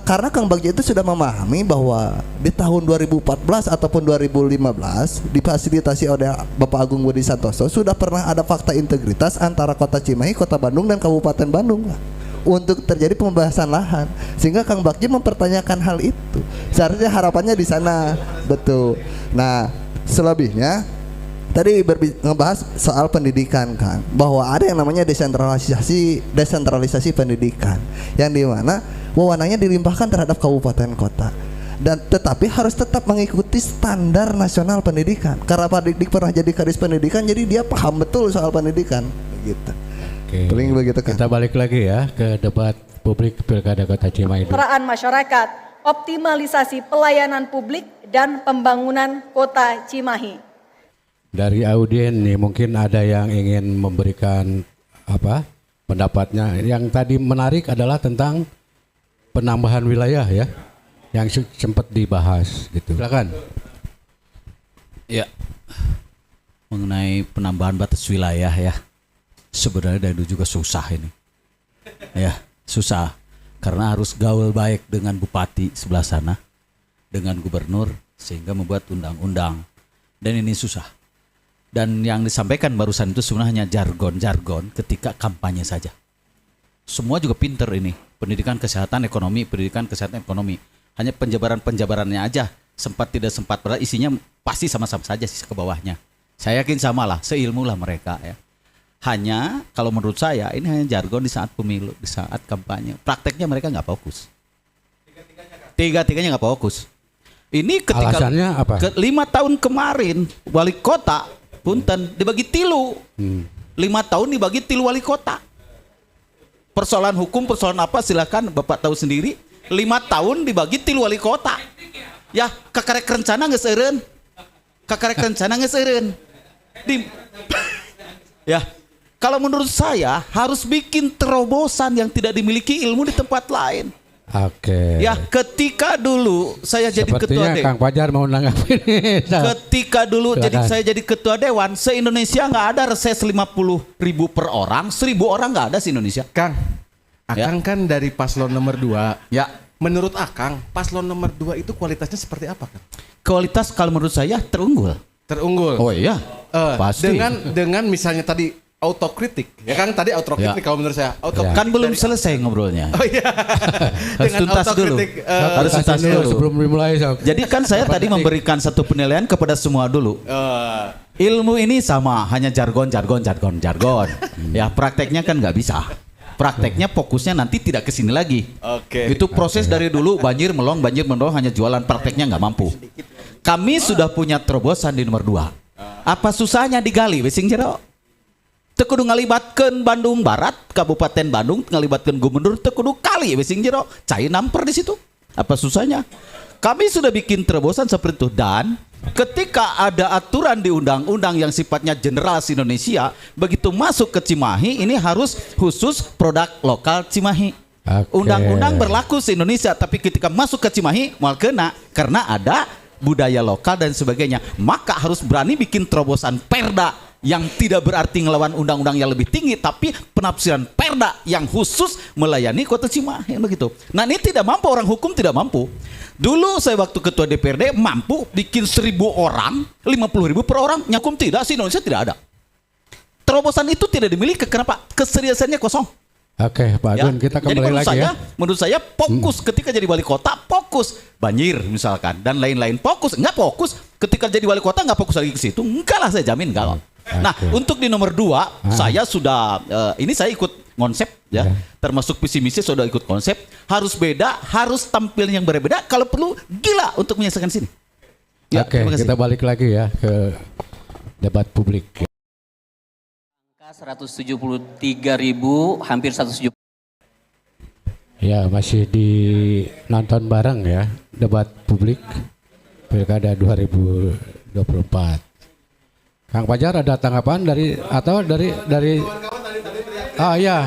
karena Kang Bagja itu sudah memahami bahwa di tahun 2014 ataupun 2015 difasilitasi oleh Bapak Agung Budi Santoso sudah pernah ada fakta integritas antara Kota Cimahi, Kota Bandung, dan Kabupaten Bandung untuk terjadi pembahasan lahan, sehingga Kang Bagja mempertanyakan hal itu. Seharusnya harapannya di sana, betul. Nah, selebihnya tadi ngebahas soal pendidikan kan, bahwa ada yang namanya desentralisasi pendidikan, yang dimana wewenangnya dilimpahkan terhadap kabupaten kota, dan tetapi harus tetap mengikuti standar nasional pendidikan. Karena Pak Dik-Dik pernah jadi kadis pendidikan, jadi dia paham betul soal pendidikan, begitu. Paling begitu kan. Kita balik lagi ya ke debat publik Pilkada Kota Cimahi. Peran masyarakat, optimalisasi pelayanan publik dan pembangunan Kota Cimahi. Dari audien nih mungkin ada yang ingin memberikan pendapatnya. Yang tadi menarik adalah tentang penambahan wilayah ya, yang sempat dibahas gitu. Silakan. Ya, mengenai penambahan batas wilayah ya. Sebenarnya dari dulu juga susah ini, ya susah karena harus gaul baik dengan bupati sebelah sana, dengan gubernur, sehingga membuat undang-undang, dan ini susah. Dan yang disampaikan barusan itu sebenarnya jargon-jargon ketika kampanye saja. Semua juga pinter ini, pendidikan kesehatan ekonomi, hanya penjabarannya aja, sempat tidak sempat, padahal isinya pasti sama-sama saja sih ke bawahnya. Saya yakin sama lah, seilmu lah mereka ya. Hanya kalau menurut saya ini hanya jargon di saat pemilu, di saat kampanye. Prakteknya mereka nggak fokus. Tiga-tiganya nggak fokus. Ini ketika alasannya apa? 5 tahun kemarin wali kota punten dibagi tilu. 5 tahun dibagi tilu wali kota. Persoalan hukum, persoalan apa silakan Bapak tahu sendiri. 5 tahun dibagi tilu wali kota. Ya, kakarek rencana geus eureun. Kakarek rencana geus eureun. Ya, kalau menurut saya harus bikin terobosan yang tidak dimiliki ilmu di tempat lain. Oke. Ya, ketika dulu saya jadi ketua Sepertinya Kang Fajar mau menanggapi ini. Ketika dulu saya jadi ketua dewan, se-Indonesia nggak ada reses 50.000 per orang, 1.000 orang nggak ada se Indonesia. Kang, Akang kan dari paslon nomor 2. Ya. Menurut Akang, paslon nomor 2 itu kualitasnya seperti apa, Kang? Kualitas kalau menurut saya terunggul. Terunggul. Oh iya, pasti. Dengan misalnya tadi autokritik, ya Kang tadi autokritik kalau menurut saya. Kan belum selesai ngobrolnya. Oh iya. Harus tuntas dulu. Harus tuntas dulu sebelum dimulai. Jadi kan saya tadi memberikan satu penilaian kepada semua dulu. Ilmu ini sama, hanya jargon. Ya prakteknya kan nggak bisa. Prakteknya fokusnya nanti tidak ke sini lagi. Oke. Itu proses dari dulu banjir melong hanya jualan, prakteknya nggak mampu. Kami sudah punya terobosan di nomor 2. Apa susahnya digali wesing jero? Teu kudu ngalibatkeun Bandung Barat, Kabupaten Bandung, ngalibatkeun gubernur, teu kudu kali wesing jero. Cai namper di situ. Apa susahnya? Kami sudah bikin terobosan seperti itu, dan ketika ada aturan di undang-undang yang sifatnya general Indonesia, begitu masuk ke Cimahi ini harus khusus produk lokal Cimahi. Undang-undang berlaku se Indonesia, tapi ketika masuk ke Cimahi mal kena karena ada budaya lokal dan sebagainya. Maka harus berani bikin terobosan perda yang tidak berarti ngelawan undang-undang yang lebih tinggi, tapi penafsiran perda yang khusus melayani kota Cimahi begitu. Nah ini tidak mampu, orang hukum tidak mampu. Dulu saya waktu ketua DPRD mampu bikin 1.000 orang, 50.000 per orang, nyakum tidak, sih Indonesia tidak ada. Terobosan itu tidak dimiliki, kenapa? Keseriusannya kosong. Oke, Pak Agun, kita kembali lagi ya. Menurut saya fokus ketika jadi wali kota, fokus banjir misalkan dan lain-lain, fokus. Enggak fokus ketika jadi wali kota, enggak fokus lagi ke situ. Enggak lah, saya jamin enggak. Nah, untuk di nomor 2 saya sudah ini saya ikut konsep ya. Termasuk visi misi sudah ikut konsep, harus beda, harus tampil yang berbeda, kalau perlu gila untuk menyelesaikan sini. Ya, oke, kita balik lagi ya ke debat publik. 173.000, hampir 170. Ya, masih di nonton bareng ya debat publik Pilkada 2024. Kang Fajar ada tanggapan dari ya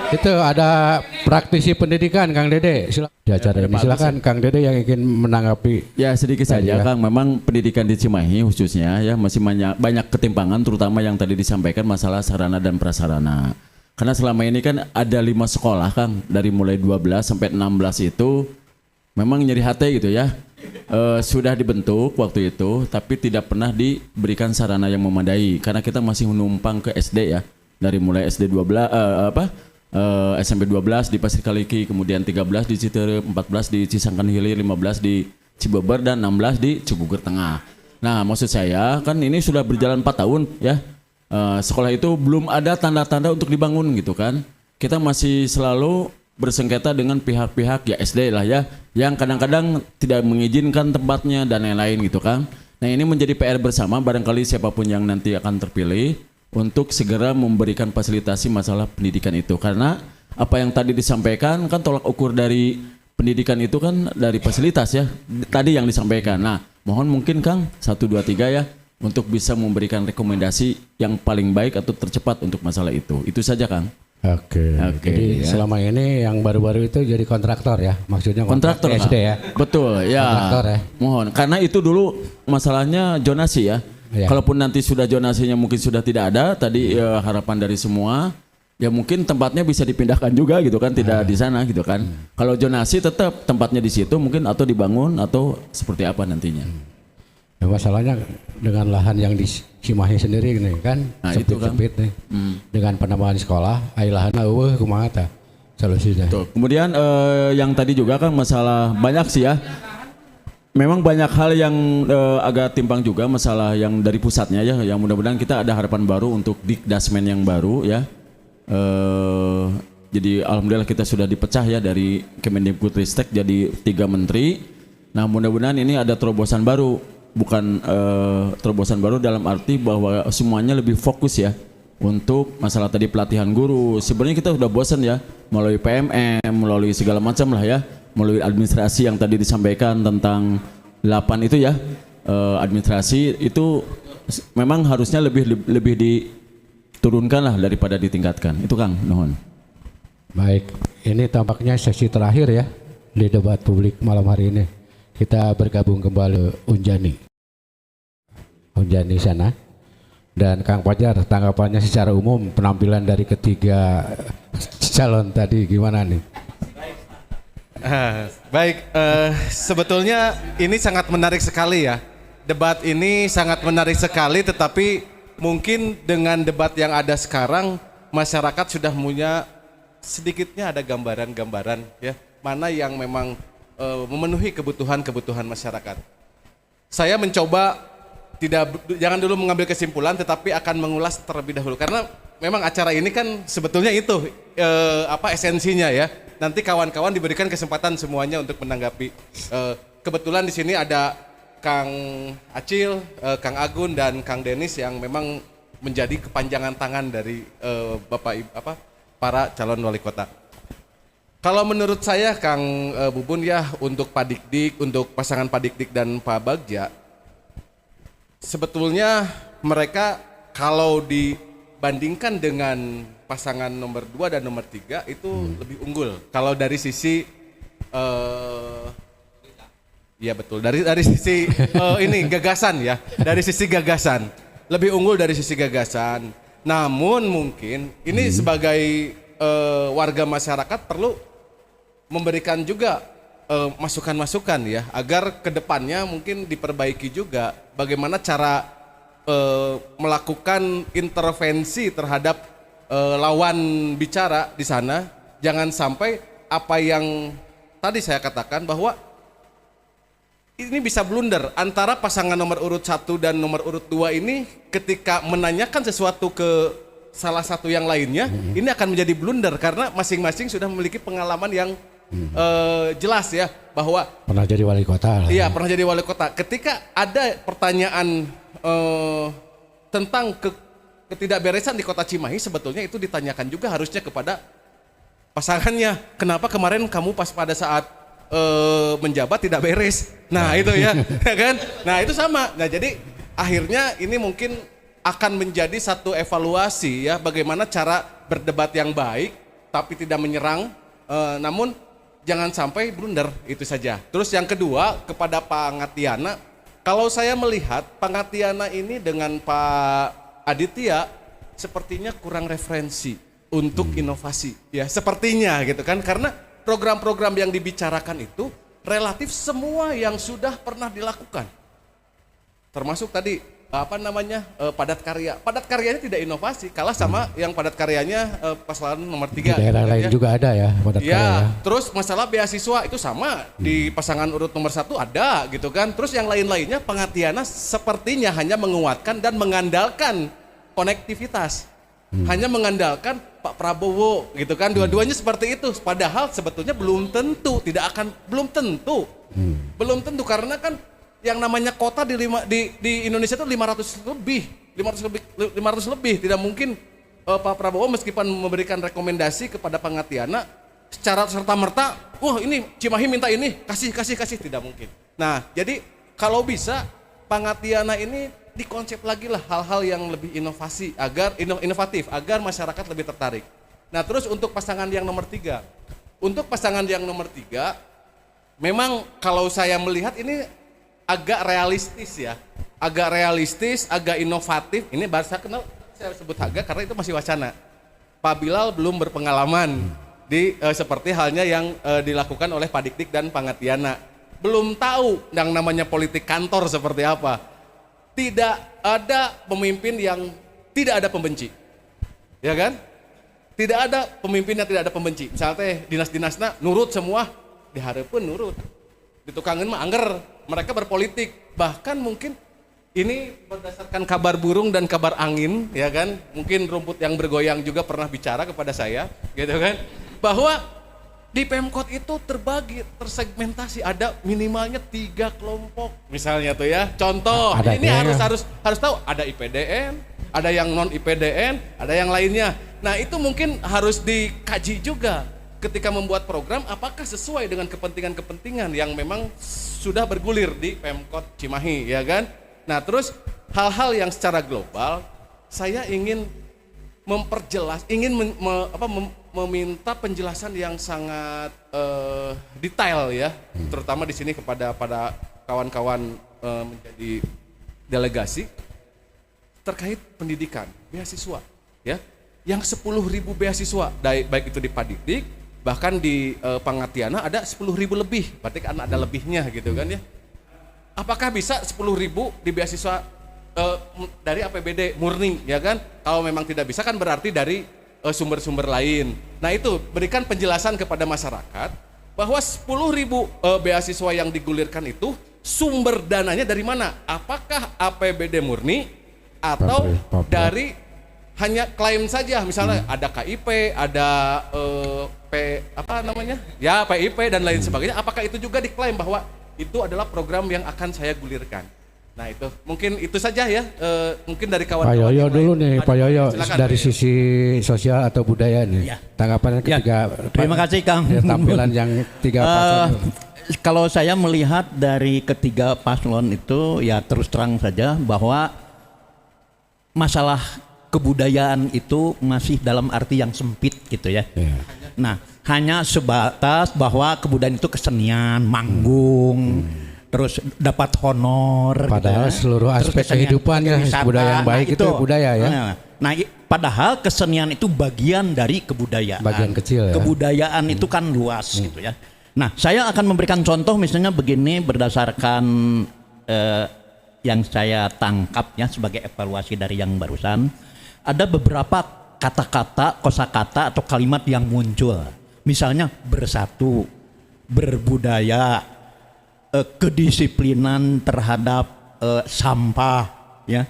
itu ada praktisi pendidikan Kang Dede di acara ini. Silakan Kang Dede yang ingin menanggapi. Ya sedikit saja Kang, memang pendidikan di Cimahi khususnya ya masih banyak ketimpangan, terutama yang tadi disampaikan masalah sarana dan prasarana. Karena selama ini kan ada 5 sekolah Kang, dari mulai 12 sampai 16 itu memang nyeri hati gitu ya. Sudah dibentuk waktu itu, tapi tidak pernah diberikan sarana yang memadai karena kita masih menumpang ke SD ya, dari mulai SD 12 SMP 12 di Pasir Kaliki, kemudian 13 di Citereup, 14 di Cisangkan Hilir, 15 di Cibeber, dan 16 di Cibugur Tengah. Nah maksud saya kan ini sudah berjalan 4 tahun ya, sekolah itu belum ada tanda-tanda untuk dibangun gitu kan. Kita masih selalu bersengketa dengan pihak-pihak ya SD lah ya, yang kadang-kadang tidak mengizinkan tempatnya dan lain-lain gitu kan. Nah ini menjadi PR bersama, barangkali siapapun yang nanti akan terpilih untuk segera memberikan fasilitasi masalah pendidikan itu. Karena apa yang tadi disampaikan kan tolak ukur dari pendidikan itu kan dari fasilitas ya, tadi yang disampaikan. Nah mohon mungkin Kang 1, 2, 3 ya, untuk bisa memberikan rekomendasi yang paling baik atau tercepat untuk masalah itu. Itu saja Kang. Oke. Jadi ya, selama ini yang baru-baru itu jadi kontraktor ya, maksudnya kontraktor SD ya. Betul ya. Kontraktor ya. Mohon, karena itu dulu masalahnya zonasi ya. Ya. Kalaupun nanti sudah zonasinya mungkin sudah tidak ada, tadi harapan dari semua ya mungkin tempatnya bisa dipindahkan juga gitu kan, tidak di sana gitu kan. Kalau zonasi tetap tempatnya di situ mungkin, atau dibangun atau seperti apa nantinya. Ya, masalahnya dengan lahan yang di Cimahi sendiri nih kan, nah, sempit nih. Dengan penambahan sekolah, ai lahan eueuh kumaha tah solusinya. Tuh. Kemudian yang tadi juga kan masalah banyak sih ya. Memang banyak hal yang agak timpang juga, masalah yang dari pusatnya ya, yang mudah-mudahan kita ada harapan baru untuk Dikdasmen yang baru ya. Jadi alhamdulillah kita sudah dipecah ya dari Kemendikbudristek jadi 3 menteri. Nah mudah-mudahan ini ada terobosan baru bukan terobosan baru dalam arti bahwa semuanya lebih fokus ya untuk masalah tadi pelatihan guru. Sebenarnya kita sudah bosan ya melalui PMM, melalui segala macam lah ya, melalui administrasi yang tadi disampaikan tentang 8 itu ya, administrasi itu memang harusnya lebih diturunkan lah daripada ditingkatkan. Itu Kang, nuhun. Baik, ini tampaknya sesi terakhir ya di debat publik malam hari ini. Kita bergabung kembali Unjani sana. Dan Kang Fajar, tanggapannya secara umum penampilan dari ketiga calon tadi gimana nih? Baik, sebetulnya ini sangat menarik sekali ya. Debat ini sangat menarik sekali, tetapi mungkin dengan debat yang ada sekarang, masyarakat sudah punya sedikitnya ada gambaran-gambaran ya, mana yang memang memenuhi kebutuhan masyarakat. Saya mencoba jangan dulu mengambil kesimpulan, tetapi akan mengulas terlebih dahulu karena memang acara ini kan sebetulnya itu esensinya ya. Nanti kawan-kawan diberikan kesempatan semuanya untuk menanggapi. Kebetulan di sini ada Kang Acil, Kang Agun dan Kang Denis yang memang menjadi kepanjangan tangan dari para calon wali kota. Kalau menurut saya Kang Bubun ya, untuk Pak Dik-Dik, untuk pasangan Pak Dik-Dik dan Pak Bagja, sebetulnya mereka kalau dibandingkan dengan pasangan nomor 2 dan nomor 3 itu lebih unggul. Kalau dari sisi ya betul, dari sisi ini gagasan ya, dari sisi gagasan lebih unggul dari sisi gagasan. Namun mungkin ini sebagai warga masyarakat perlu memberikan juga masukan-masukan ya, agar kedepannya mungkin diperbaiki juga bagaimana cara melakukan intervensi terhadap lawan bicara di sana. Jangan sampai apa yang tadi saya katakan bahwa ini bisa blunder antara pasangan nomor urut 1 dan nomor urut 2 ini ketika menanyakan sesuatu ke salah satu yang lainnya, ini akan menjadi blunder karena masing-masing sudah memiliki pengalaman yang jelas ya, bahwa pernah jadi wali kota. Iya, pernah jadi wali kota. Ketika ada pertanyaan tentang ketidakberesan di Kota Cimahi, sebetulnya itu ditanyakan juga harusnya kepada pasangannya. Kenapa kemarin kamu pas pada saat menjabat tidak beres? Nah itu ya, kan? Nah itu sama. Nah jadi akhirnya ini mungkin akan menjadi satu evaluasi ya, bagaimana cara berdebat yang baik tapi tidak menyerang, namun jangan sampai blunder, itu saja. Terus yang kedua kepada Pak Ngatiana, kalau saya melihat Pak Ngatiana ini dengan Pak Aditya sepertinya kurang referensi untuk inovasi ya, sepertinya gitu kan, karena program-program yang dibicarakan itu relatif semua yang sudah pernah dilakukan. Termasuk tadi padat karya. Padat karyanya tidak inovasi, kalah sama yang padat karyanya paslon nomor 3. Di daerah lain juga ada ya padat karya. Ya, terus masalah beasiswa itu sama di pasangan urut nomor 1 ada gitu kan. Terus yang lain-lainnya Pengatiana sepertinya hanya menguatkan dan mengandalkan konektivitas. Hanya mengandalkan Pak Prabowo gitu kan, dua-duanya seperti itu. Padahal sebetulnya belum tentu, belum tentu karena kan yang namanya kota di Indonesia itu 500 lebih. Tidak mungkin Pak Prabowo meskipun memberikan rekomendasi kepada Pengatiana secara serta-merta, wah ini Cimahi minta ini, kasih, tidak mungkin. Nah, jadi kalau bisa Pengatiana ini dikonsep lagi lah hal-hal yang lebih inovatif agar masyarakat lebih tertarik. Nah, terus untuk pasangan yang nomor 3. Untuk pasangan yang nomor 3 memang kalau saya melihat ini agak realistis ya. Agak inovatif. Ini bahasa saya sebut agak karena itu masih wacana. Pak Bilal belum berpengalaman di seperti halnya yang dilakukan oleh Pak Dik-Dik dan Pengatiana. Belum tahu yang namanya politik kantor seperti apa. Tidak ada pemimpin yang tidak ada pembenci, ya kan? Tidak ada pemimpin yang tidak ada pembenci. Misalnya dinas-dinasna nurut semua, diharapkan nurut. Ditukangin mah angger, mereka berpolitik. Bahkan mungkin ini berdasarkan kabar burung dan kabar angin, ya kan? Mungkin rumput yang bergoyang juga pernah bicara kepada saya, gitu kan? Bahwa di Pemkot itu terbagi, tersegmentasi, ada minimalnya 3 kelompok misalnya tuh ya. Contoh, ini harus tahu ada IPDN, ada yang non IPDN, ada yang lainnya. Nah, itu mungkin harus dikaji juga ketika membuat program, apakah sesuai dengan kepentingan-kepentingan yang memang sudah bergulir di Pemkot Cimahi, ya kan? Nah, terus hal-hal yang secara global saya ingin memperjelas, meminta penjelasan yang sangat detail ya, terutama di sini kepada kawan-kawan menjadi delegasi terkait pendidikan, beasiswa ya, yang 10.000 beasiswa, baik itu di Padikdik, bahkan di Pangatiana ada 10.000 lebih, berarti kan ada lebihnya gitu kan ya. Apakah bisa 10.000 di beasiswa dari APBD murni ya kan? Kalau memang tidak bisa kan berarti dari sumber-sumber lain. Nah itu berikan penjelasan kepada masyarakat bahwa 10.000 beasiswa yang digulirkan itu sumber dananya dari mana? Apakah APBD murni atau dari hanya klaim saja? Misalnya ada KIP, ada PIP dan lain sebagainya. Apakah itu juga diklaim bahwa itu adalah program yang akan saya gulirkan? Nah itu mungkin itu saja ya, mungkin dari kawan-kawan. Pak Yoyo dulu nih, Pak Yoyo dari sisi sosial atau budaya nih, tanggapannya ketiga. Terima kasih Kang. Tampilan yang 3 paslon. Kalau saya melihat dari ketiga paslon itu ya terus terang saja bahwa masalah kebudayaan itu masih dalam arti yang sempit gitu ya. Nah hanya sebatas bahwa kebudayaan itu kesenian, manggung. Terus dapat honor. Padahal gitu ya. Seluruh aspek kehidupan ya, budaya yang baik itu budaya ya. Nah, padahal kesenian itu bagian dari kebudayaan. Bagian kecil ya. Kebudayaan itu kan luas gitu ya. Nah, saya akan memberikan contoh misalnya begini berdasarkan yang saya tangkap ya sebagai evaluasi dari yang barusan. Ada beberapa kata-kata, kosakata atau kalimat yang muncul. Misalnya bersatu, berbudaya, kedisiplinan terhadap sampah ya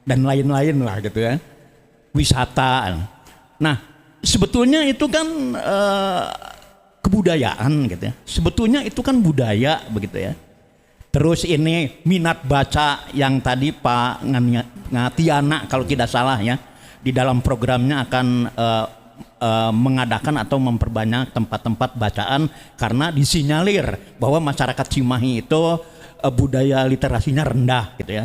dan lain-lain lah gitu ya, wisata. Nah sebetulnya itu kan kebudayaan gitu ya, sebetulnya itu kan budaya begitu ya. Terus ini minat baca yang tadi Pak Ngatiana kalau tidak salah ya di dalam programnya akan mengadakan atau memperbanyak tempat-tempat bacaan karena disinyalir bahwa masyarakat Cimahi itu budaya literasinya rendah gitu ya.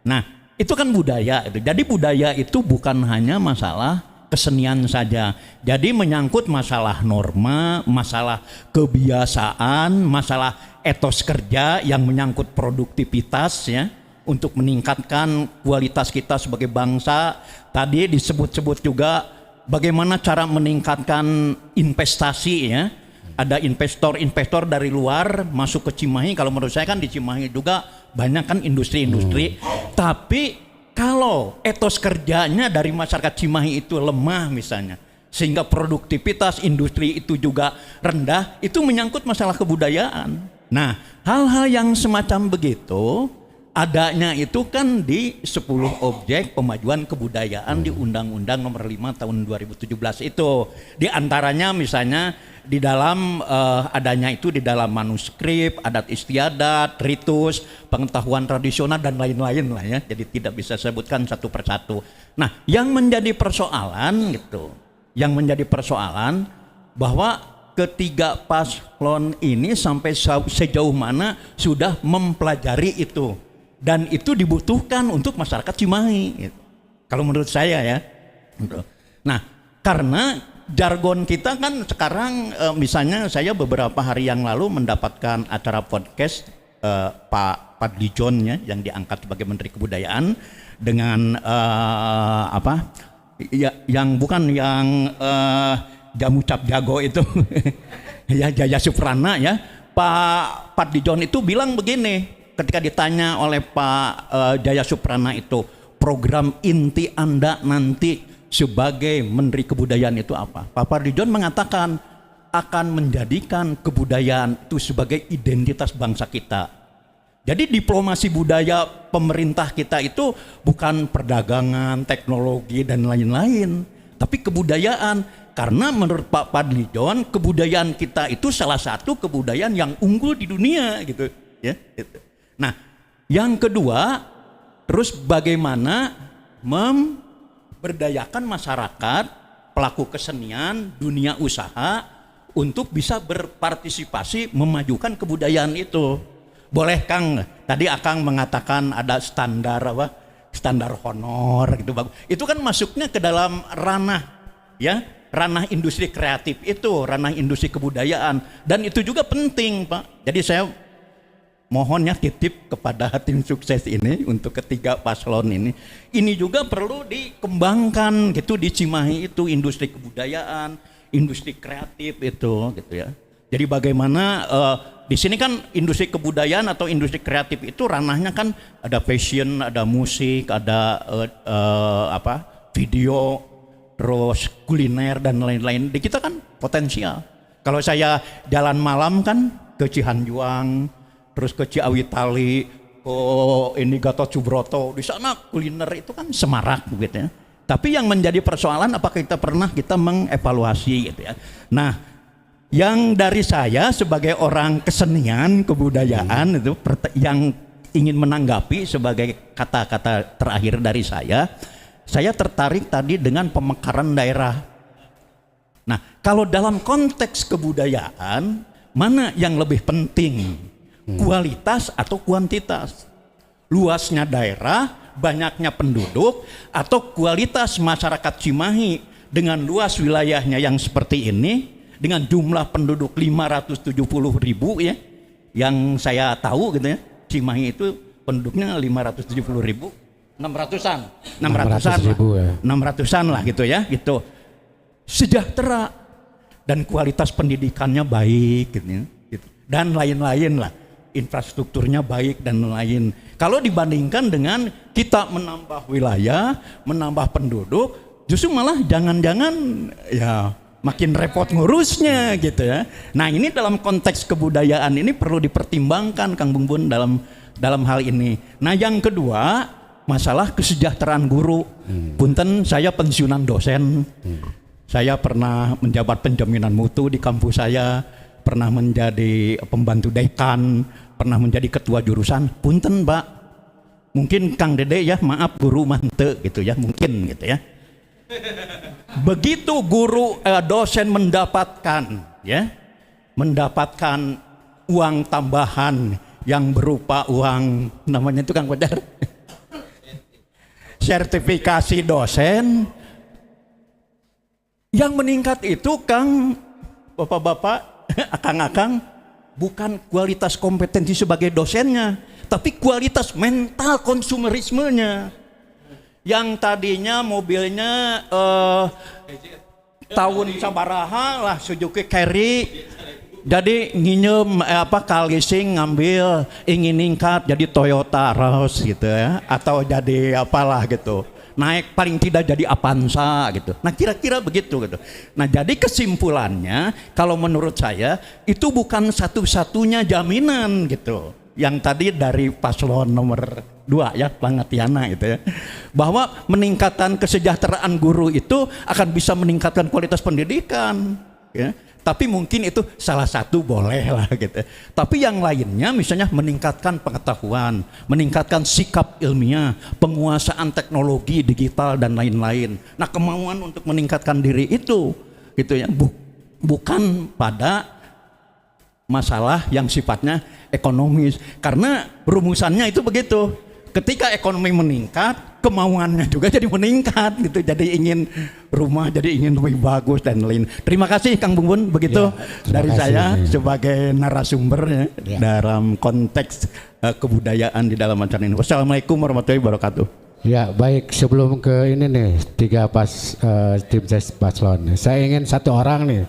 Nah itu kan budaya itu. Jadi budaya itu bukan hanya masalah kesenian saja. Jadi menyangkut masalah norma, masalah kebiasaan, masalah etos kerja yang menyangkut produktivitas ya untuk meningkatkan kualitas kita sebagai bangsa. Tadi disebut-sebut juga bagaimana cara meningkatkan investasi ya. Ada investor-investor dari luar masuk ke Cimahi. Kalau menurut saya kan di Cimahi juga banyak kan industri-industri. Tapi kalau etos kerjanya dari masyarakat Cimahi itu lemah misalnya, sehingga produktivitas industri itu juga rendah, itu menyangkut masalah kebudayaan. Nah, hal-hal yang semacam begitu adanya itu kan di 10 objek pemajuan kebudayaan di Undang-Undang Nomor 5 Tahun 2017 itu. Di antaranya misalnya di dalam adanya itu di dalam manuskrip, adat istiadat, ritus, pengetahuan tradisional dan lain-lain lah ya. Jadi tidak bisa sebutkan satu persatu. Nah, yang menjadi persoalan gitu, yang menjadi persoalan bahwa ketiga paslon ini sampai sejauh mana sudah mempelajari itu. Dan itu dibutuhkan untuk masyarakat Cimahi gitu. Kalau menurut saya ya. Nah karena jargon kita kan sekarang misalnya saya beberapa hari yang lalu mendapatkan acara podcast Pak Fadlijon ya yang diangkat sebagai Menteri Kebudayaan dengan yang bukan yang jamu cap jago itu ya Jaya Suprana ya. Pak Fadlijon itu bilang begini ketika ditanya oleh Pak Jaya Suprana itu, program inti Anda nanti sebagai Menteri Kebudayaan itu apa? Pak Fadlijon mengatakan akan menjadikan kebudayaan itu sebagai identitas bangsa kita. Jadi diplomasi budaya pemerintah kita itu bukan perdagangan, teknologi dan lain-lain, tapi kebudayaan. Karena menurut Pak Fadlijon, kebudayaan kita itu salah satu kebudayaan yang unggul di dunia gitu ya. Nah, yang kedua, terus bagaimana memberdayakan masyarakat, pelaku kesenian, dunia usaha untuk bisa berpartisipasi memajukan kebudayaan itu. Boleh Kang, tadi Akang mengatakan ada standar apa? Standar honor gitu. Itu kan masuknya ke dalam ranah ya, ranah industri kreatif itu, ranah industri kebudayaan, dan itu juga penting Pak. Jadi saya mohonnya titip kepada tim sukses ini untuk ketiga paslon ini juga perlu dikembangkan gitu di Cimahi itu, industri kebudayaan, industri kreatif itu gitu ya. Jadi bagaimana di sini kan industri kebudayaan atau industri kreatif itu ranahnya kan ada fashion, ada musik, ada video, terus kuliner dan lain-lain. Di kita kan potensial. Kalau saya jalan malam kan ke Cihanjuang, terus ke Ciawitali, ini Gatot Subroto, di sana kuliner itu kan semarak gitu ya. Tapi yang menjadi persoalan apakah kita mengevaluasi gitu ya. Nah, yang dari saya sebagai orang kesenian kebudayaan itu yang ingin menanggapi sebagai kata-kata terakhir dari saya tertarik tadi dengan pemekaran daerah. Nah, kalau dalam konteks kebudayaan, mana yang lebih penting? Kualitas atau kuantitas? Luasnya daerah, banyaknya penduduk, atau kualitas masyarakat Cimahi dengan luas wilayahnya yang seperti ini, dengan jumlah penduduk 570.000 ya, yang saya tahu gitu ya, Cimahi itu penduduknya 570.000, 600-an lah gitu ya, gitu. Sejahtera dan kualitas pendidikannya baik gitu, dan lain-lain lah, infrastrukturnya baik dan lain. Kalau dibandingkan dengan kita menambah wilayah, menambah penduduk, justru malah jangan-jangan ya makin repot ngurusnya gitu ya. Nah, ini dalam konteks kebudayaan ini perlu dipertimbangkan Kang Bung Bun dalam hal ini. Nah, yang kedua, masalah kesejahteraan guru. Punten, saya pensiunan dosen. Saya pernah menjabat penjaminan mutu di kampus saya, pernah menjadi pembantu dekan, pernah menjadi ketua jurusan. Punten Pak, mungkin Kang Dede ya, maaf guru mante gitu ya, mungkin gitu ya. Begitu guru dosen mendapatkan uang tambahan yang berupa uang namanya itu Kang Kojar sertifikasi dosen, yang meningkat itu Kang, bapak-bapak, akang-akang, bukan kualitas kompetensi sebagai dosennya, tapi kualitas mental konsumerismenya. Yang tadinya mobilnya tahun sabaraha lah Suzuki Carry, jadi nginjem leasing ngambil, ingin ningkat jadi Toyota Rush gitu ya, atau jadi apalah gitu, naik paling tidak jadi Avanza gitu. Nah, kira-kira begitu gitu. Nah, jadi kesimpulannya kalau menurut saya itu bukan satu-satunya jaminan gitu. Yang tadi dari paslon nomor 2 ya, Langatiana gitu ya, bahwa meningkatkan kesejahteraan guru itu akan bisa meningkatkan kualitas pendidikan ya. Tapi mungkin itu salah satu boleh lah gitu. Tapi yang lainnya misalnya meningkatkan pengetahuan, meningkatkan sikap ilmiah, penguasaan teknologi digital dan lain-lain. Nah, kemauan untuk meningkatkan diri itu gitu ya, bukan pada masalah yang sifatnya ekonomis. Karena rumusannya itu begitu. Ketika ekonomi meningkat, kemauannya juga jadi meningkat gitu. Jadi ingin rumah, jadi ingin lebih bagus dan lain. Terima kasih Kang Bung Bun, begitu ya, dari saya sebagai narasumber ya, dalam konteks kebudayaan di dalam acara ini. Wassalamualaikum warahmatullahi wabarakatuh. Ya, baik, sebelum ke ini nih, tim ses paslon. Saya ingin satu orang nih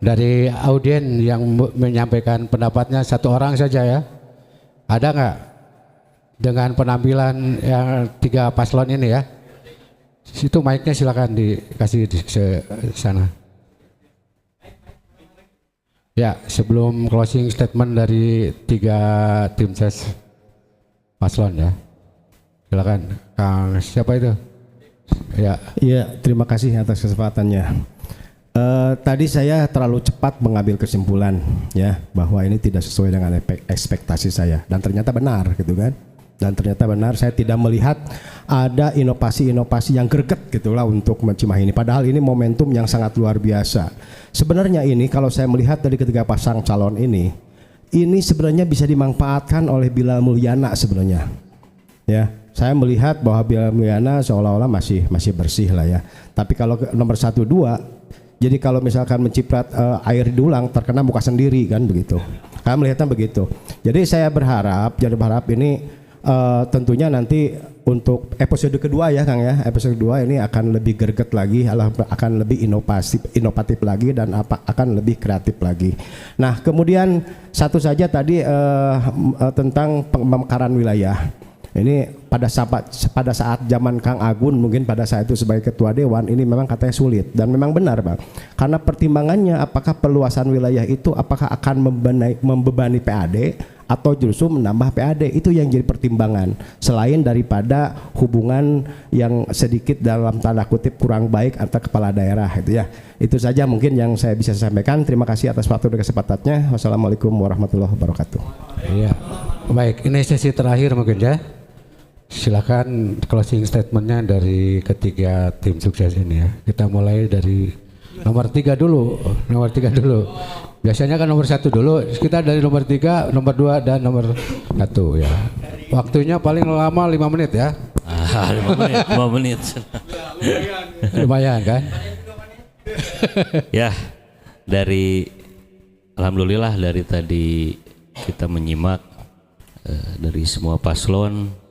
dari audien yang menyampaikan pendapatnya, satu orang saja ya. Ada nggak? Dengan penampilan yang 3 paslon ini ya. Situ mic-nya silakan dikasih di sana. Ya, sebelum closing statement dari 3 tim ses paslon ya. Silakan Kang, siapa itu? Ya. Iya, terima kasih atas kesempatannya. Tadi saya terlalu cepat mengambil kesimpulan ya bahwa ini tidak sesuai dengan ekspektasi saya dan ternyata benar gitu kan. Dan ternyata benar saya tidak melihat ada inovasi-inovasi yang greget gitulah untuk Cimahi ini. Padahal ini momentum yang sangat luar biasa. Sebenarnya ini kalau saya melihat dari ketiga pasang calon ini sebenarnya bisa dimanfaatkan oleh Bilal Mulyana sebenarnya. Ya, saya melihat bahwa Bilal Mulyana seolah-olah masih bersih lah ya. Tapi kalau nomor 1, 2 jadi kalau misalkan menciprat air di dulang terkena muka sendiri kan begitu. Kami melihatnya begitu. Jadi saya berharap ini tentunya nanti untuk episode kedua ya Kang ya. Episode kedua ini akan lebih greget lagi, akan lebih inovatif lagi dan akan lebih kreatif lagi. Nah, kemudian satu saja tadi tentang pemekaran wilayah. Ini pada saat zaman Kang Agun mungkin pada saat itu sebagai ketua dewan ini memang katanya sulit dan memang benar Bang. Karena pertimbangannya apakah perluasan wilayah itu apakah akan membebani PAD atau justru menambah PAD, itu yang jadi pertimbangan selain daripada hubungan yang sedikit dalam tanda kutip kurang baik antar kepala daerah itu ya. Itu saja mungkin yang saya bisa sampaikan. Terima kasih atas waktu dan kesempatannya. Wassalamualaikum warahmatullahi wabarakatuh. Iya. Baik, ini sesi terakhir mungkin ya. Silakan closing statementnya dari ketiga tim sukses ini ya. Kita mulai dari nomor 3 dulu. Biasanya kan nomor 1 dulu. Kita dari nomor 3, nomor 2 dan nomor 1 ya. Waktunya paling lama 5 menit ya. 5 menit. Lumayan kan? Ya, alhamdulillah dari tadi kita menyimak dari semua paslon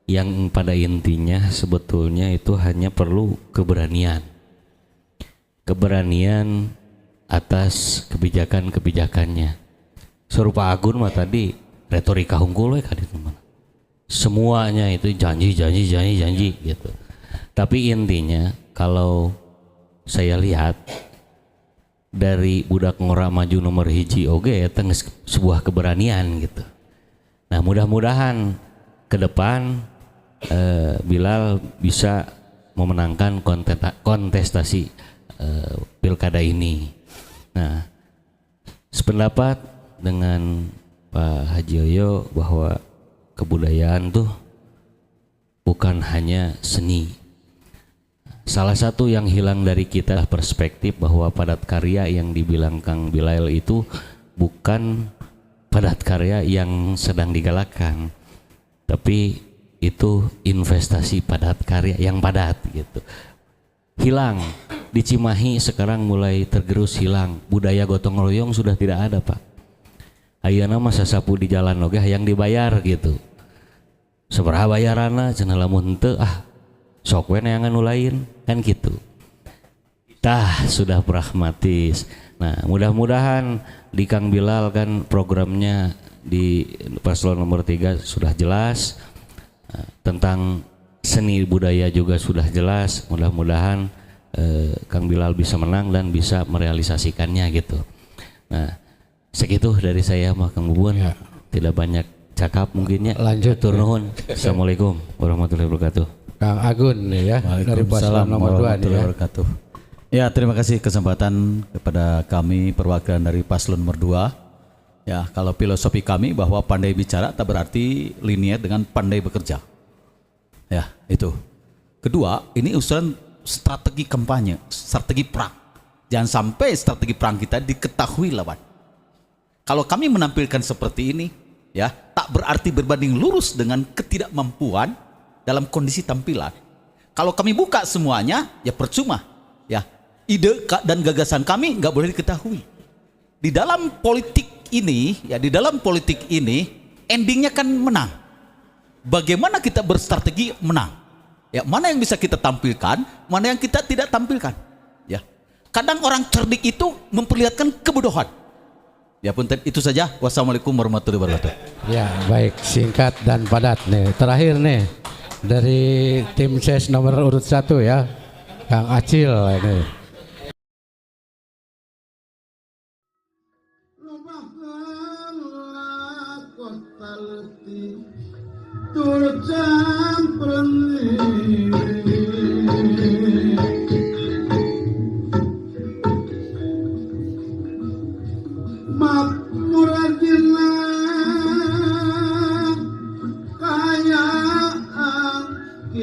yang pada intinya sebetulnya itu hanya perlu keberanian atas kebijakan-kebijakannya. Serupa Agun mah tadi retorika hunggul kan itu mana. Semuanya itu janji gitu. Tapi intinya kalau saya lihat dari budak ngora maju nomor hiji oge eta sebuah keberanian gitu. Nah, mudah-mudahan ke depan Bilal bisa memenangkan kontestasi pilkada ini. Nah, sependapat dengan Pak Haji Oyo bahwa kebudayaan tuh bukan hanya seni. Salah satu yang hilang dari kita perspektif bahwa padat karya yang dibilang Kang Bilal itu bukan padat karya yang sedang digalakkan, tapi itu investasi padat karya yang padat gitu. Hilang di Cimahi sekarang mulai tergerus hilang. Budaya gotong royong sudah tidak ada Pak. Ayeuna mah sasapu di jalan oge hayang dibayar gitu. Sabaraha bayaranna cenah lamun teu sok we neangan nu lain kan gitu. Tah sudah pragmatis. Nah, mudah-mudahan di Kang Bilal kan programnya di paslon nomor 3 sudah jelas. Tentang seni budaya juga sudah jelas. Mudah-mudahan Kang Bilal bisa menang dan bisa merealisasikannya gitu. Nah, segitu dari saya mah Kang Bubun ya. Tidak banyak cakap mungkinnya. Lanjut tur nuhun. Assalamualaikum warahmatullahi wabarakatuh. Kang Agun ya dari paslon nomor 2 nih ya. Ya, terima kasih kesempatan kepada kami perwakilan dari paslon nomor 2. Ya, kalau filosofi kami bahwa pandai bicara tak berarti linier dengan pandai bekerja. Ya, itu. Kedua, ini usulan strategi kampanye, strategi perang. Jangan sampai strategi perang kita diketahui lawan. Kalau kami menampilkan seperti ini, ya, tak berarti berbanding lurus dengan ketidakmampuan dalam kondisi tampilan. Kalau kami buka semuanya, ya percuma. Ya, ide dan gagasan kami nggak boleh diketahui. Di dalam politik ini, endingnya kan menang. Bagaimana kita berstrategi menang? Ya, mana yang bisa kita tampilkan, mana yang kita tidak tampilkan. Ya, kadang orang cerdik itu memperlihatkan kebodohan. Ya, punten itu saja. Wassalamualaikum warahmatullahi wabarakatuh. Ya, baik, singkat dan padat nih. Terakhir nih dari tim ses nomor urut 1 ya, Kang Acil ini.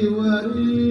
waris